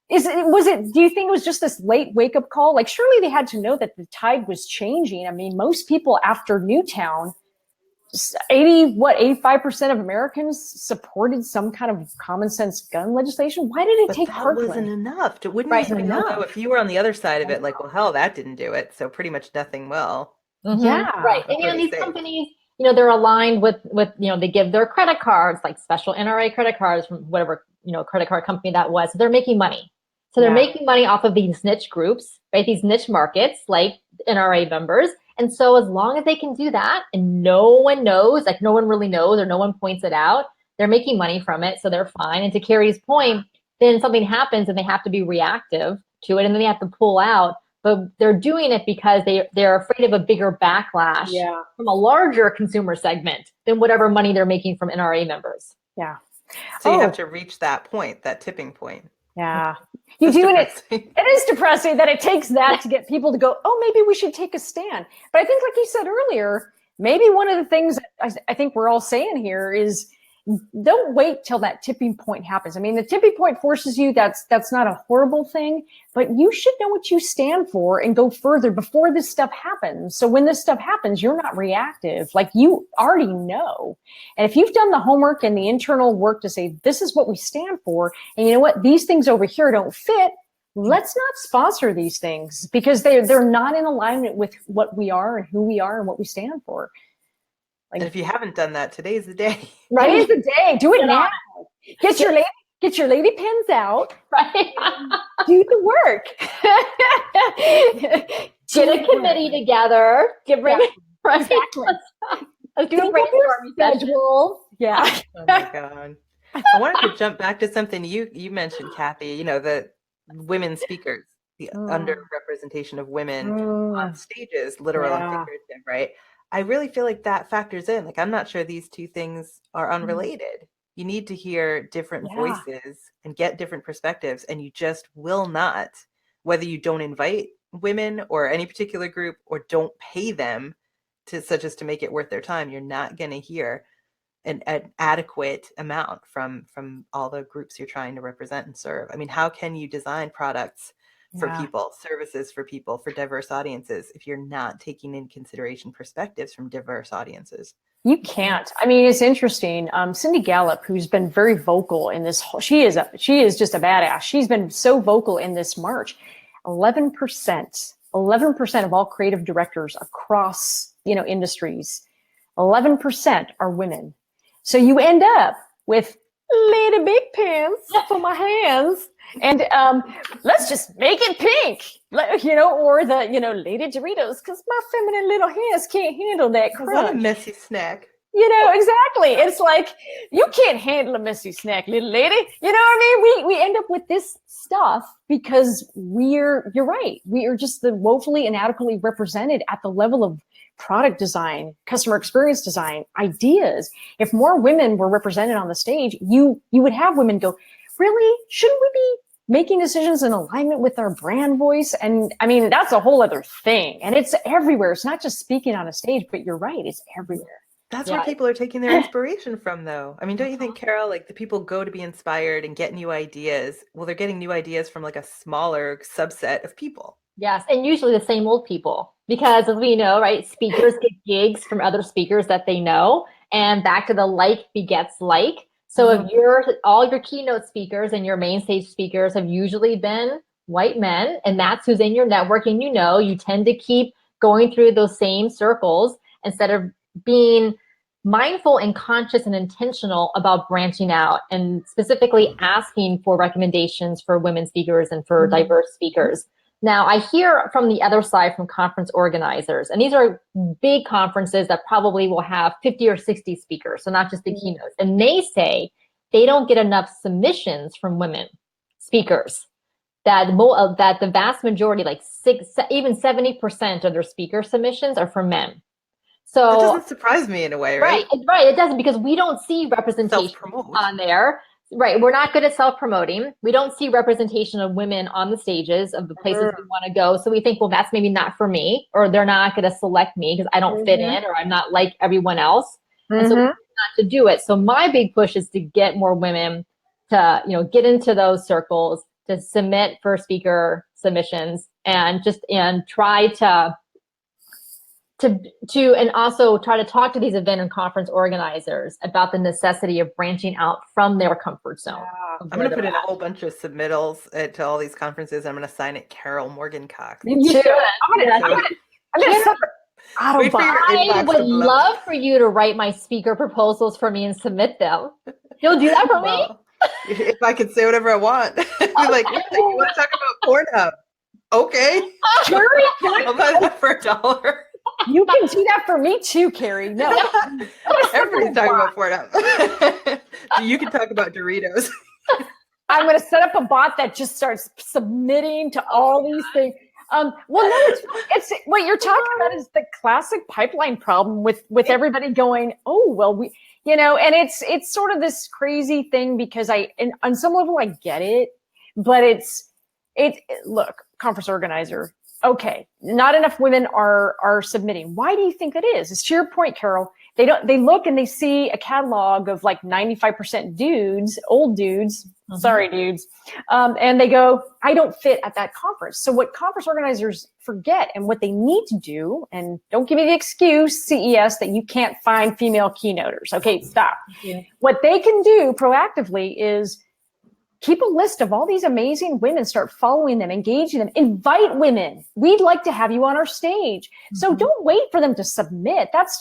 Do you think it was just this late wake up call? Surely they had to know that the tide was changing. I mean, most people after Newtown, 85% of Americans supported some kind of common sense gun legislation. Why did it take Parkland? That wasn't enough. It wouldn't even know if you were on the other side of it, well, hell, that didn't do it. So pretty much nothing will. Yeah. Right. And these companies, they're aligned with, they give their credit cards, like special NRA credit cards from whatever, credit card company that was. So they're making money. So they're making money off of these niche groups, right? These niche markets, like NRA members. And so as long as they can do that and no one knows, no one really knows, or no one points it out, they're making money from it. So they're fine. And to Kerry's point, then something happens and they have to be reactive to it, and then they have to pull out. But they're doing it because they're afraid of a bigger backlash from a larger consumer segment than whatever money they're making from NRA members. Yeah. So you have to reach that point, that tipping point. Yeah. You That's do, and depressing. it is depressing that it takes that to get people to go, oh, maybe we should take a stand. But I think, like you said earlier, maybe one of the things that I think we're all saying here is don't wait till that tipping point happens. I mean, the tipping point forces you. That's not a horrible thing, but you should know what you stand for and go further before this stuff happens. So when this stuff happens, you're not reactive. Like, you already know. And if you've done the homework and the internal work to say, this is what we stand for, and you know what, these things over here don't fit, let's not sponsor these things because they're not in alignment with what we are and who we are and what we stand for. And if you haven't done that, today's the day. Right? Today's the day. Do it now. Get your lady pens out. Right. Do the work. Get a committee together. Right. Exactly. Let's do a brainstorming session. Yeah. Oh my God. I wanted to jump back to something you mentioned, Kathy, the women speakers, the underrepresentation of women on stages, literal and figurative, right? I really feel like that factors in. Like, I'm not sure these two things are unrelated. You need to hear different voices and get different perspectives, and you just will not, whether you don't invite women or any particular group or don't pay them such as to make it worth their time, you're not going to hear an adequate amount from all the groups you're trying to represent and serve. I mean, how can you design products for people, services for people, for diverse audiences, if you're not taking in consideration perspectives from diverse audiences? You can't. I mean, it's interesting. Cindy Gallup, who's been very vocal in this, she is just a badass. She's been so vocal in this march. 11% of all creative directors across, industries, 11% are women. So you end up with lady big pants for my hands. And let's just make it pink, or the, lady Doritos, because my feminine little hands can't handle that crunch. I'm a messy snack. Exactly. It's like, you can't handle a messy snack, little lady. You know what I mean? We end up with this stuff because you're right. We are just the woefully inadequately represented at the level of product design, customer experience design, ideas. If more women were represented on the stage, you would have women go, really? Shouldn't we be making decisions in alignment with our brand voice? And I mean, that's a whole other thing. And it's everywhere. It's not just speaking on a stage, but you're right. It's everywhere. That's where people are taking their inspiration from, though. I mean, don't you think, Carol, like, the people go to be inspired and get new ideas? Well, they're getting new ideas from like a smaller subset of people. Yes. And usually the same old people, because as we know, right, speakers get gigs from other speakers that they know, and back to the like begets like. So if all your keynote speakers and your main stage speakers have usually been white men, and that's who's in your network, and you tend to keep going through those same circles instead of being mindful and conscious and intentional about branching out and specifically asking for recommendations for women speakers and for diverse speakers. Now, I hear from the other side from conference organizers, and these are big conferences that probably will have 50 or 60 speakers, so not just the keynotes. And they say they don't get enough submissions from women speakers, that the vast majority, like even 70% of their speaker submissions are from men. So that doesn't surprise me in a way, right? Right. It doesn't, because we don't see representation on there. Right. We're not good at self-promoting. We don't see representation of women on the stages of the places we want to go. So we think, well, that's maybe not for me, or they're not going to select me because I don't fit in, or I'm not like everyone else. And so we not to do it. So my big push is to get more women to, get into those circles, to submit for speaker submissions, and try to and also try to talk to these event and conference organizers about the necessity of branching out from their comfort zone. I'm going to put in a whole bunch of submittals to all these conferences. I'm going to sign it Carol Morgan Cox. You should. I would love for you to write my speaker proposals for me and submit them. You'll do that for me? If I could say whatever I want. Like, you want to talk about Pornhub? Okay. I'll buy that for $1. You can do that for me too, Kerry. No. Everybody's talking about Pornhub. You can talk about Doritos. I'm going to set up a bot that just starts submitting to all these things. It's what you're talking about is the classic pipeline problem with everybody going, oh, well, and it's sort of this crazy thing, because on some level I get it, but look, conference organizer. Okay, not enough women are submitting. Why do you think that is? It's to your point, Carol. They look and they see a catalog of like 95% dudes, old dudes, sorry dudes, and they go, I don't fit at that conference. So what conference organizers forget and what they need to do, and don't give me the excuse, CES, that you can't find female keynoters. Okay, stop. Yeah. What they can do proactively is keep a list of all these amazing women, start following them, engaging them, invite women. We'd like to have you on our stage. So don't wait for them to submit. That's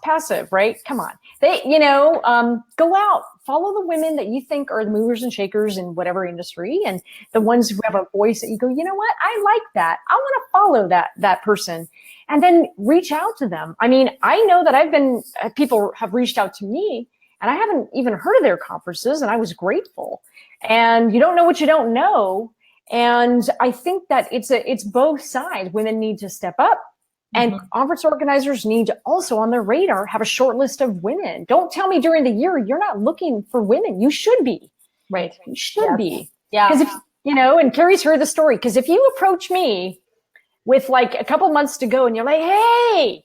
passive, right? Come on. Go out, follow the women that you think are the movers and shakers in whatever industry, and the ones who have a voice that you go, you know what? I like that. I want to follow that person, and then reach out to them. I mean, I know that people have reached out to me and I haven't even heard of their conferences, and I was grateful. And you don't know what you don't know. And I think that it's both sides. Women need to step up, and conference organizers need to also on their radar have a short list of women. Don't tell me during the year you're not looking for women. You should be. Right. You should be. Yeah. Because and Kerry's heard the story. Because if you approach me with like a couple months to go and you're like, hey,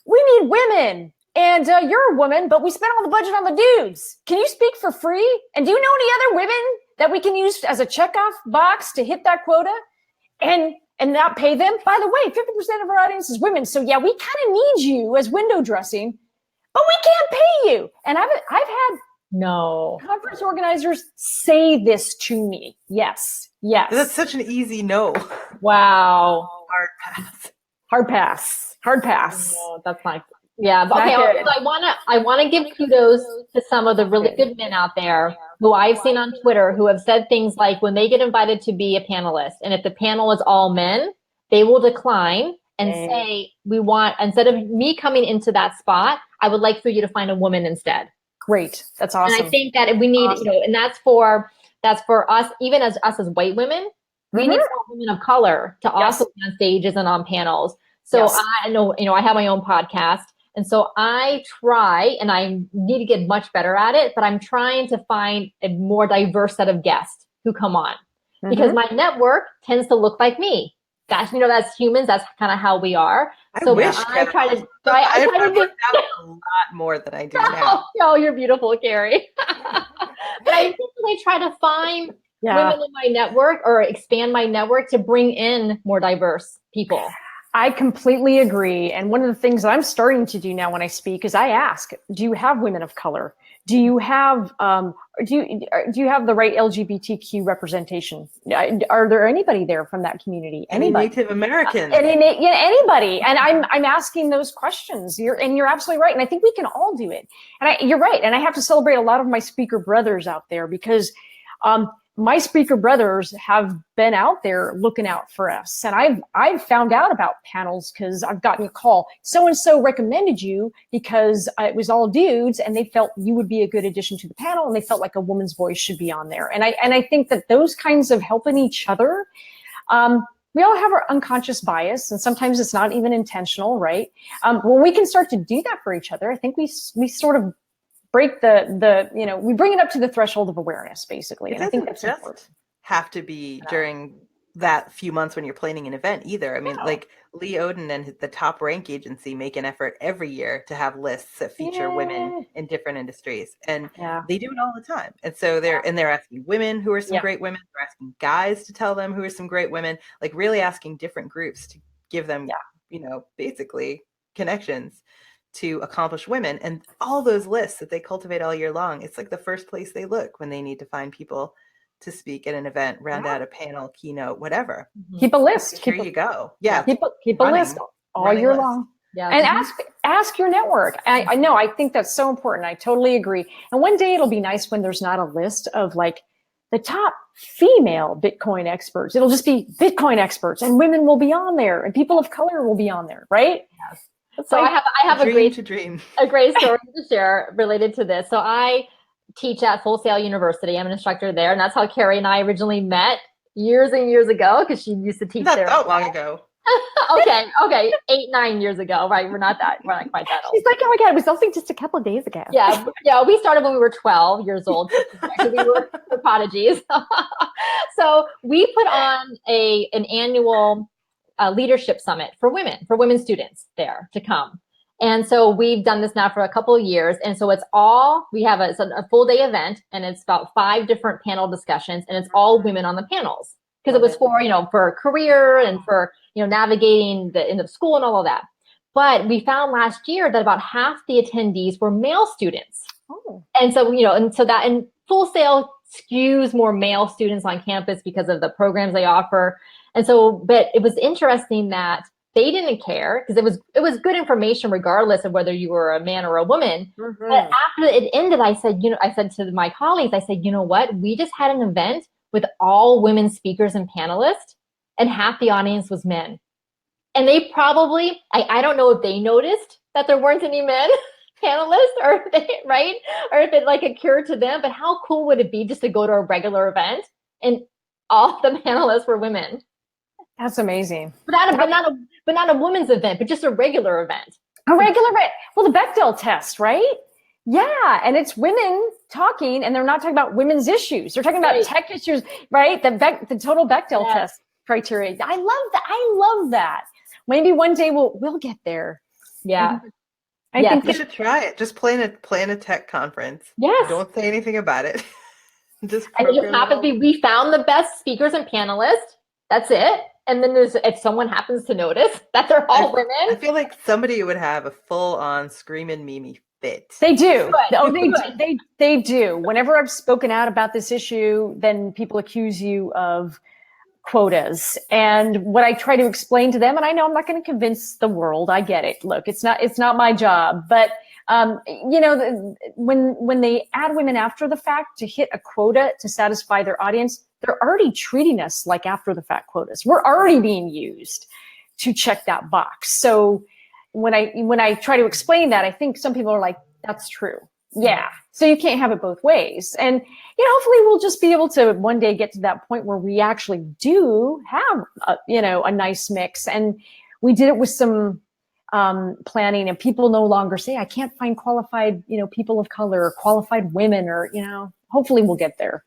we need women. And you're a woman, but we spent all the budget on the dudes. Can you speak for free? And do you know any other women that we can use as a checkoff box to hit that quota and not pay them? By the way, 50% of our audience is women. So yeah, we kind of need you as window dressing, but we can't pay you. And I've had conference organizers say this to me. Yes. That's such an easy no. Wow. Hard pass. Oh, that's nice. Yeah, but okay. So I wanna give kudos to some of the really good men out there who I've seen on Twitter who have said things like when they get invited to be a panelist, and if the panel is all men, they will decline and say, we want, instead of me coming into that spot, I would like for you to find a woman instead. Great, that's awesome. And I think that we need, and that's for us, even as white women, we need more women of color to also be on stages and on panels. So I know, I have my own podcast. And so I try, and I need to get much better at it, but I'm trying to find a more diverse set of guests who come on. Because my network tends to look like me. That's humans, that's kind of how we are. I try to do a lot more than I do now. Oh, you're beautiful, Kerry. But I typically try to find women in my network or expand my network to bring in more diverse people. I completely agree. And one of the things that I'm starting to do now when I speak is I ask, do you have women of color? Do you have do you have the right LGBTQ representation? Are there anybody there from that community? Anybody? Any Native Americans? Anybody? And I'm asking those questions. You're absolutely right. And I think we can all do it. And you're right. And I have to celebrate a lot of my speaker brothers out there because my speaker brothers have been out there looking out for us. And I've found out about panels because I've gotten a call. So-and-so recommended you because it was all dudes and they felt you would be a good addition to the panel and they felt like a woman's voice should be on there. And I think that those kinds of helping each other, we all have our unconscious bias and sometimes it's not even intentional, right? When we can start to do that for each other, I think we sort of break we bring it up to the threshold of awareness, basically. And I think that's just important. Have to be during that few months when you're planning an event either. I mean, like Lee Odin and the Top Rank agency make an effort every year to have lists that feature women in different industries. And they do it all the time. And so they're asking women who are some great women. They're asking guys to tell them who are some great women, like really asking different groups to give them, basically connections to accomplish women. And all those lists that they cultivate all year long, it's like the first place they look when they need to find people to speak at an event, round out a panel, keynote, whatever. Keep a list. Here you go. Yeah. Keep a list all year long. Yeah. And ask your network. I know, I think that's so important. I totally agree. And one day it'll be nice when there's not a list of like the top female Bitcoin experts. It'll just be Bitcoin experts and women will be on there and people of color will be on there, right? Yes. So I have a great story to share related to this. So I teach at Full Sail University. I'm an instructor there, and that's how Kerry and I originally met years and years ago because she used to teach there. Not that long ago. Okay. 8-9 years ago, right? We're not quite that old. She's like, oh my God, it was also just a couple of days ago. Yeah. We started when we were 12 years old. So we were prodigies. So we put on an annual leadership summit for women students there to come. And so we've done this now for a couple of years. And so we have a full day event, and it's about 5 different panel discussions, and it's all women on the panels. Because it was for a career and for, navigating the end of school and all of that. But we found last year that about half the attendees were male students. Oh. And so, and Full Sail skews more male students on campus because of the programs they offer. And so, but it was interesting that they didn't care, because it was good information regardless of whether you were a man or a woman. Mm-hmm. But after it ended, I said to my colleagues, I said, you know what? We just had an event with all women speakers and panelists, and half the audience was men. And they probably, I don't know if they noticed that there weren't any men panelists, or if it occurred to them, but how cool would it be just to go to a regular event and all the panelists were women? That's amazing. But not a women's event, but just a regular event. A regular event. Well, the Bechdel test, right? Yeah, and it's women talking, and they're not talking about women's issues. They're talking about tech issues, right? The total Bechdel test criteria. I love that. Maybe one day we'll get there. Yeah. I think you should try it. Just plan a tech conference. Yes. Don't say anything about it. And it just happens to be, we found the best speakers and panelists. That's it. And then if someone happens to notice that they're all women. I feel like somebody would have a full-on screaming Mimi fit. They do. They do. Whenever I've spoken out about this issue, then people accuse you of quotas. And what I try to explain to them, and I know I'm not going to convince the world, I get it. Look, it's not my job, but when they add women after the fact to hit a quota to satisfy their audience, they're already treating us like after the fact quotas. We're already being used to check that box. So when I try to explain that, I think some people are like, that's true. Yeah. So you can't have it both ways. And, hopefully we'll just be able to one day get to that point where we actually do have, a nice mix. And we did it with some planning, and people no longer say, I can't find qualified, people of color or qualified women, or, hopefully we'll get there.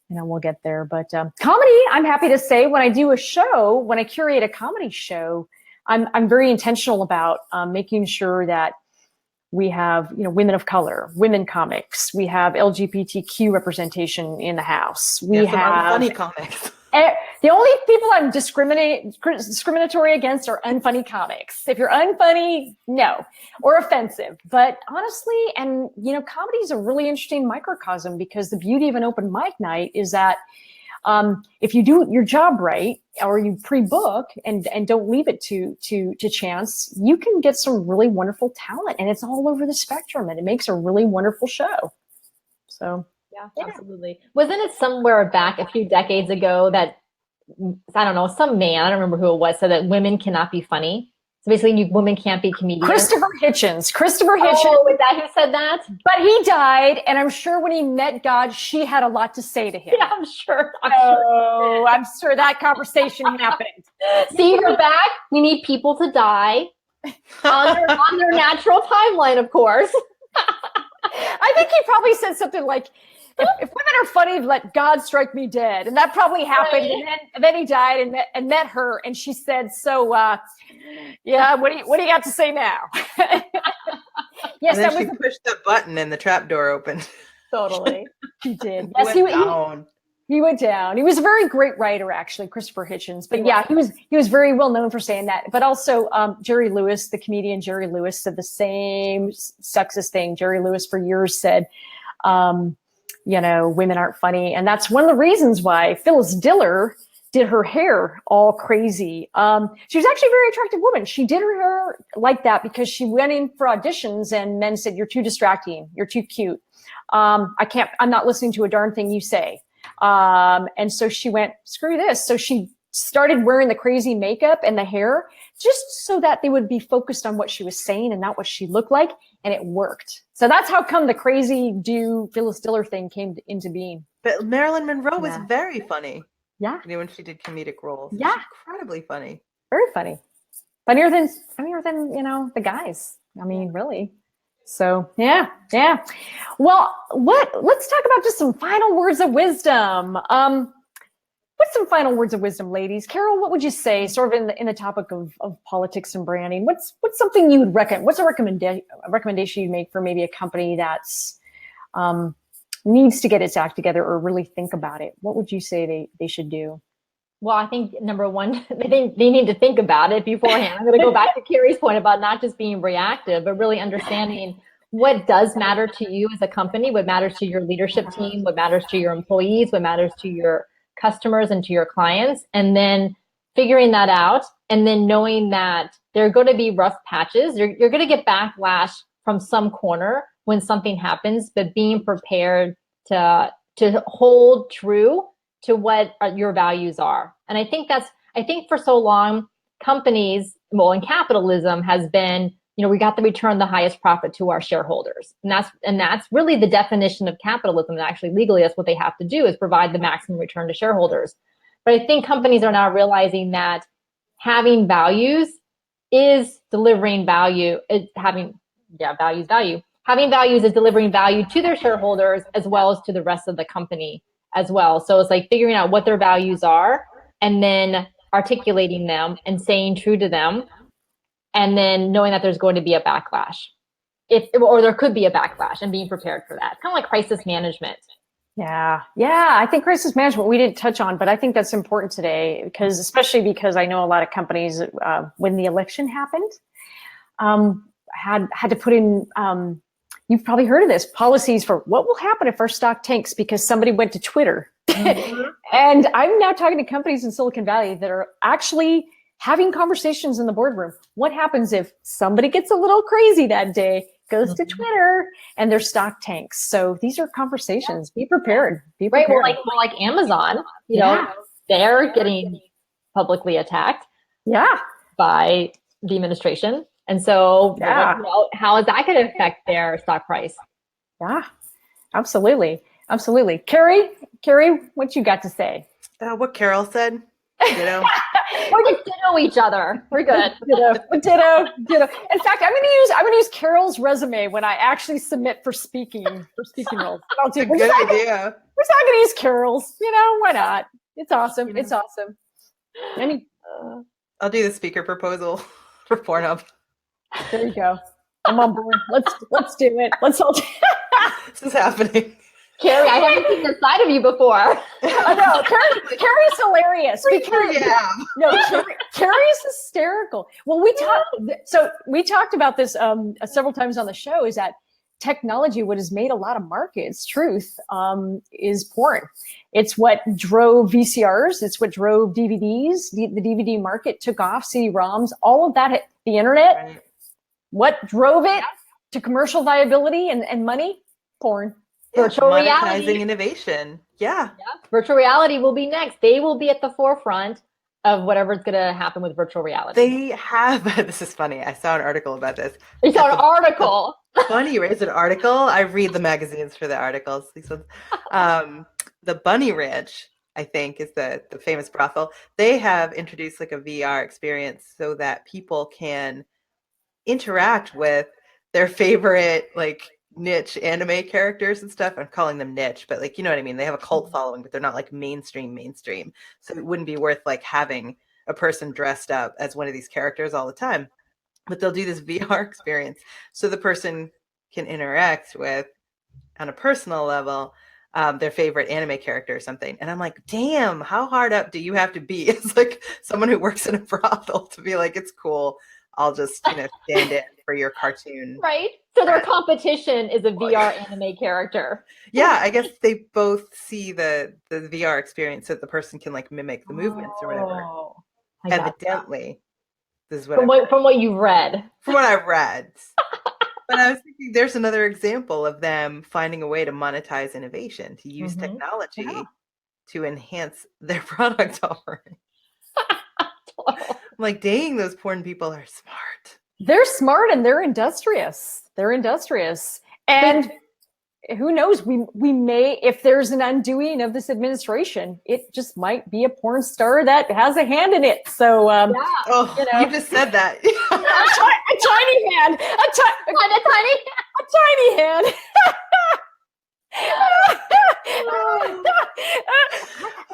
We'll get there. But comedy, I'm happy to say, when I do a show, when I curate a comedy show, I'm very intentional about making sure that we have, women of color, women comics. We have LGBTQ representation in the house. We have funny comics. The only people I'm discriminatory against are unfunny comics. If you're unfunny, no, or offensive. But honestly, and comedy is a really interesting microcosm, because the beauty of an open mic night is that if you do your job right, or you pre-book and don't leave it to chance, you can get some really wonderful talent, and it's all over the spectrum, and it makes a really wonderful show. So. Yeah, absolutely. Wasn't it somewhere back a few decades ago that, I don't know, some man, I don't remember who it was, said that women cannot be funny? So basically, women can't be comedians. Christopher Hitchens. Oh, was that who said that? But he died, and I'm sure when he met God, she had a lot to say to him. Yeah, I'm sure. I'm sure that conversation happened. See, you're back. We need people to die on their natural timeline, of course. I think he probably said something like, if women are funny, let God strike me dead. And that probably happened. Right. And then he died and met her. And she said, so, what do you got to say now? Yes, and then she pushed the button and the trap door opened. Totally. She did. Yes, he went down. He was a very great writer, actually, Christopher Hitchens. But he was very well known for saying that. But also Jerry Lewis, the comedian Jerry Lewis, said the same sexist thing. Jerry Lewis for years said, women aren't funny. And that's one of the reasons why Phyllis Diller did her hair all crazy. She was actually a very attractive woman. She did her hair like that because she went in for auditions and men said, you're too distracting. You're too cute. I'm not listening to a darn thing you say. And so she went, screw this. So she started wearing the crazy makeup and the hair just so that they would be focused on what she was saying and not what she looked like. And it worked. So that's how come the crazy Phyllis Diller thing came into being. But Marilyn Monroe was very funny. Yeah. When she did comedic roles. Yeah. Incredibly funny. Very funny. Funnier than the guys. I mean, really. So yeah. Well, let's talk about just some final words of wisdom. What's some final words of wisdom, ladies? Carol, what would you say, sort of in the topic of politics and branding? What's something you would recommend? What's a recommendation you'd make for maybe a company that's needs to get its act together or really think about it? What would you say they should do? Well, I think number one, they need to think about it beforehand. I'm going to go back to Kerry's point about not just being reactive, but really understanding what does matter to you as a company, what matters to your leadership team, what matters to your employees, what matters to your customers and to your clients, and then figuring that out, and then knowing that there are going to be rough patches. You're going to get backlash from some corner when something happens, but being prepared to hold true to what your values are. And I think for so long, companies, well, in capitalism has been, we got to return the highest profit to our shareholders. And that's really the definition of capitalism. And actually legally, that's what they have to do, is provide the maximum return to shareholders. But I think companies are now realizing that having values is delivering value. Having values is delivering value to their shareholders as well as to the rest of the company as well. So it's like figuring out what their values are and then articulating them and staying true to them, and then knowing that there's going to be a backlash, or there could be a backlash, and being prepared for that. Kind of like crisis management. Yeah. I think crisis management we didn't touch on, but I think that's important today especially because I know a lot of companies when the election happened had to put in. You've probably heard of this, policies for what will happen if our stock tanks because somebody went to Twitter. Mm-hmm. And I'm now talking to companies in Silicon Valley that are actually having conversations in the boardroom. What happens if somebody gets a little crazy that day, goes to Twitter, and their stock tanks? So these are conversations. Be prepared. Be prepared. Right. Well, like Amazon, they're getting publicly attacked. Yeah. By the administration. And so how is that going to affect their stock price? Yeah, absolutely. Kerry, what you got to say? What Carol said, We're just ditto each other. We're good. Ditto. In fact, I'm going to use Carol's resume when I actually submit for speaking roles. That's a good idea. We're not going to use Carol's. Why not? It's awesome. It's awesome. I'll do the speaker proposal for Pornhub. There you go. I'm on board. Let's do it. Let's all. This is happening. Carrie, I haven't seen this side of you before. I know. Carrie's hilarious. Carrie's hysterical. Well, we talked about this several times on the show. Is that technology, what has made a lot of markets, is porn. It's what drove VCRs. It's what drove DVDs. The DVD market took off, CD-ROMs, all of that, the internet. Right. What drove it to commercial viability and money? Porn. Virtual monetizing reality. Innovation. Yeah. Virtual reality will be next. They will be at the forefront of whatever's going to happen with virtual reality. They have, this is funny. I saw an article about this. You saw an article? Funny, right? It's an article. I read the magazines for the articles. These ones. The Bunny Ranch, I think, is the famous brothel. They have introduced like a VR experience so that people can interact with their favorite like niche anime characters and stuff. I'm calling them niche, but like, you know what I mean? They have a cult following, but they're not like mainstream. So it wouldn't be worth like having a person dressed up as one of these characters all the time. But they'll do this VR experience so the person can interact with, on a personal level, their favorite anime character or something. And I'm like, damn, how hard up do you have to be as like someone who works in a brothel to be like, it's cool, I'll just stand in for your cartoon. Right. So their competition is a VR anime character. Yeah, I guess they both see the VR experience so that the person can like mimic the movements or whatever. Evidently. This is what from what you've read. From what I've read. But I was thinking there's another example of them finding a way to monetize innovation, to use technology to enhance their product offering. I'm like, dang, those porn people are smart. They're smart and they're industrious. And who knows? We may, if there's an undoing of this administration, it just might be a porn star that has a hand in it. So, you just said that. a tiny hand, a tiny hand.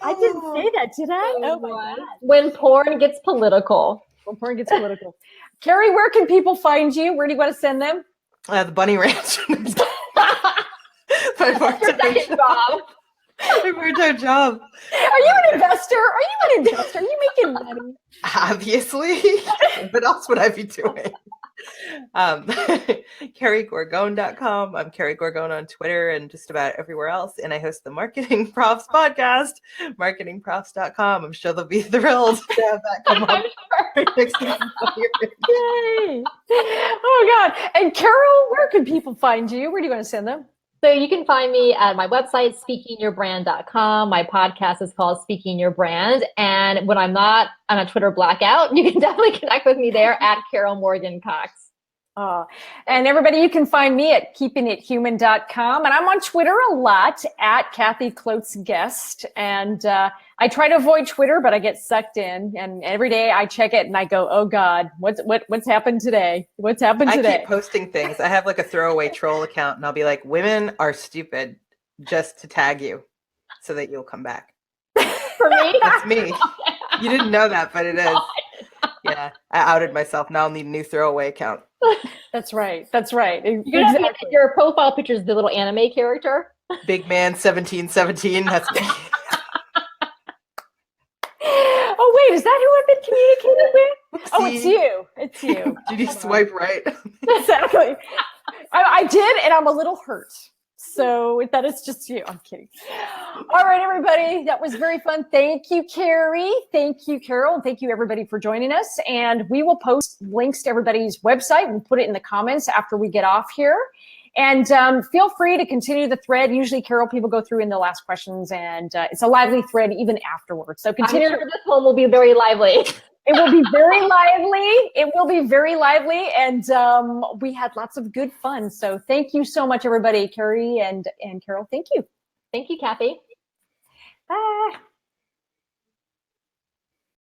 I didn't say that, did I? Oh my God. When porn gets political. When porn gets political. Kerry, where can people find you? Where do you want to send them? The Bunny Ranch. My part-time job. Are you an investor? Are you making money? Obviously. What else would I be doing? KerryGorgone.com. I'm Kerry Gorgone on Twitter and just about everywhere else. And I host the Marketing Profs podcast, marketingprofs.com. I'm sure they'll be thrilled to have that come up. Yay. Oh, God. And Carol, where can people find you? Where do you want to send them? So you can find me at my website, speakingyourbrand.com. My podcast is called Speaking Your Brand. And when I'm not on a Twitter blackout, you can definitely connect with me there at Carol Morgan Cox. And everybody, you can find me at keepingithuman.com. And I'm on Twitter a lot at Kathy Klotz-Guest. And I try to avoid Twitter, but I get sucked in. And every day I check it and I go, oh God, what's happened today? What's happened today? I keep posting things. I have like a throwaway troll account and I'll be like, women are stupid, just to tag you so that you'll come back. For me? That's me. You didn't know that, but it is. Yeah, I outed myself. Now I'll need a new throwaway account. That's right. That's right. Exactly. Your profile picture is the little anime character. Big man 1717. That's me. Oh, wait, is that who I've been communicating with? Oopsie. Oh, it's you. It's you. Did you swipe right? Exactly. I did, and I'm a little hurt. So that is just you. I'm kidding. All right, everybody. That was very fun. Thank you, Kerry. Thank you, Carol. And thank you, everybody, for joining us. And we will post links to everybody's website. We'll put it in the comments after we get off here. And feel free to continue the thread. Usually, Carol, people go through in the last questions, and it's a lively thread even afterwards. So continue. I'm sure this one will be very lively. It will be very lively. It will be very lively. And we had lots of good fun. So thank you so much, everybody. Kerry and Carol, thank you. Thank you, Kathy. Bye.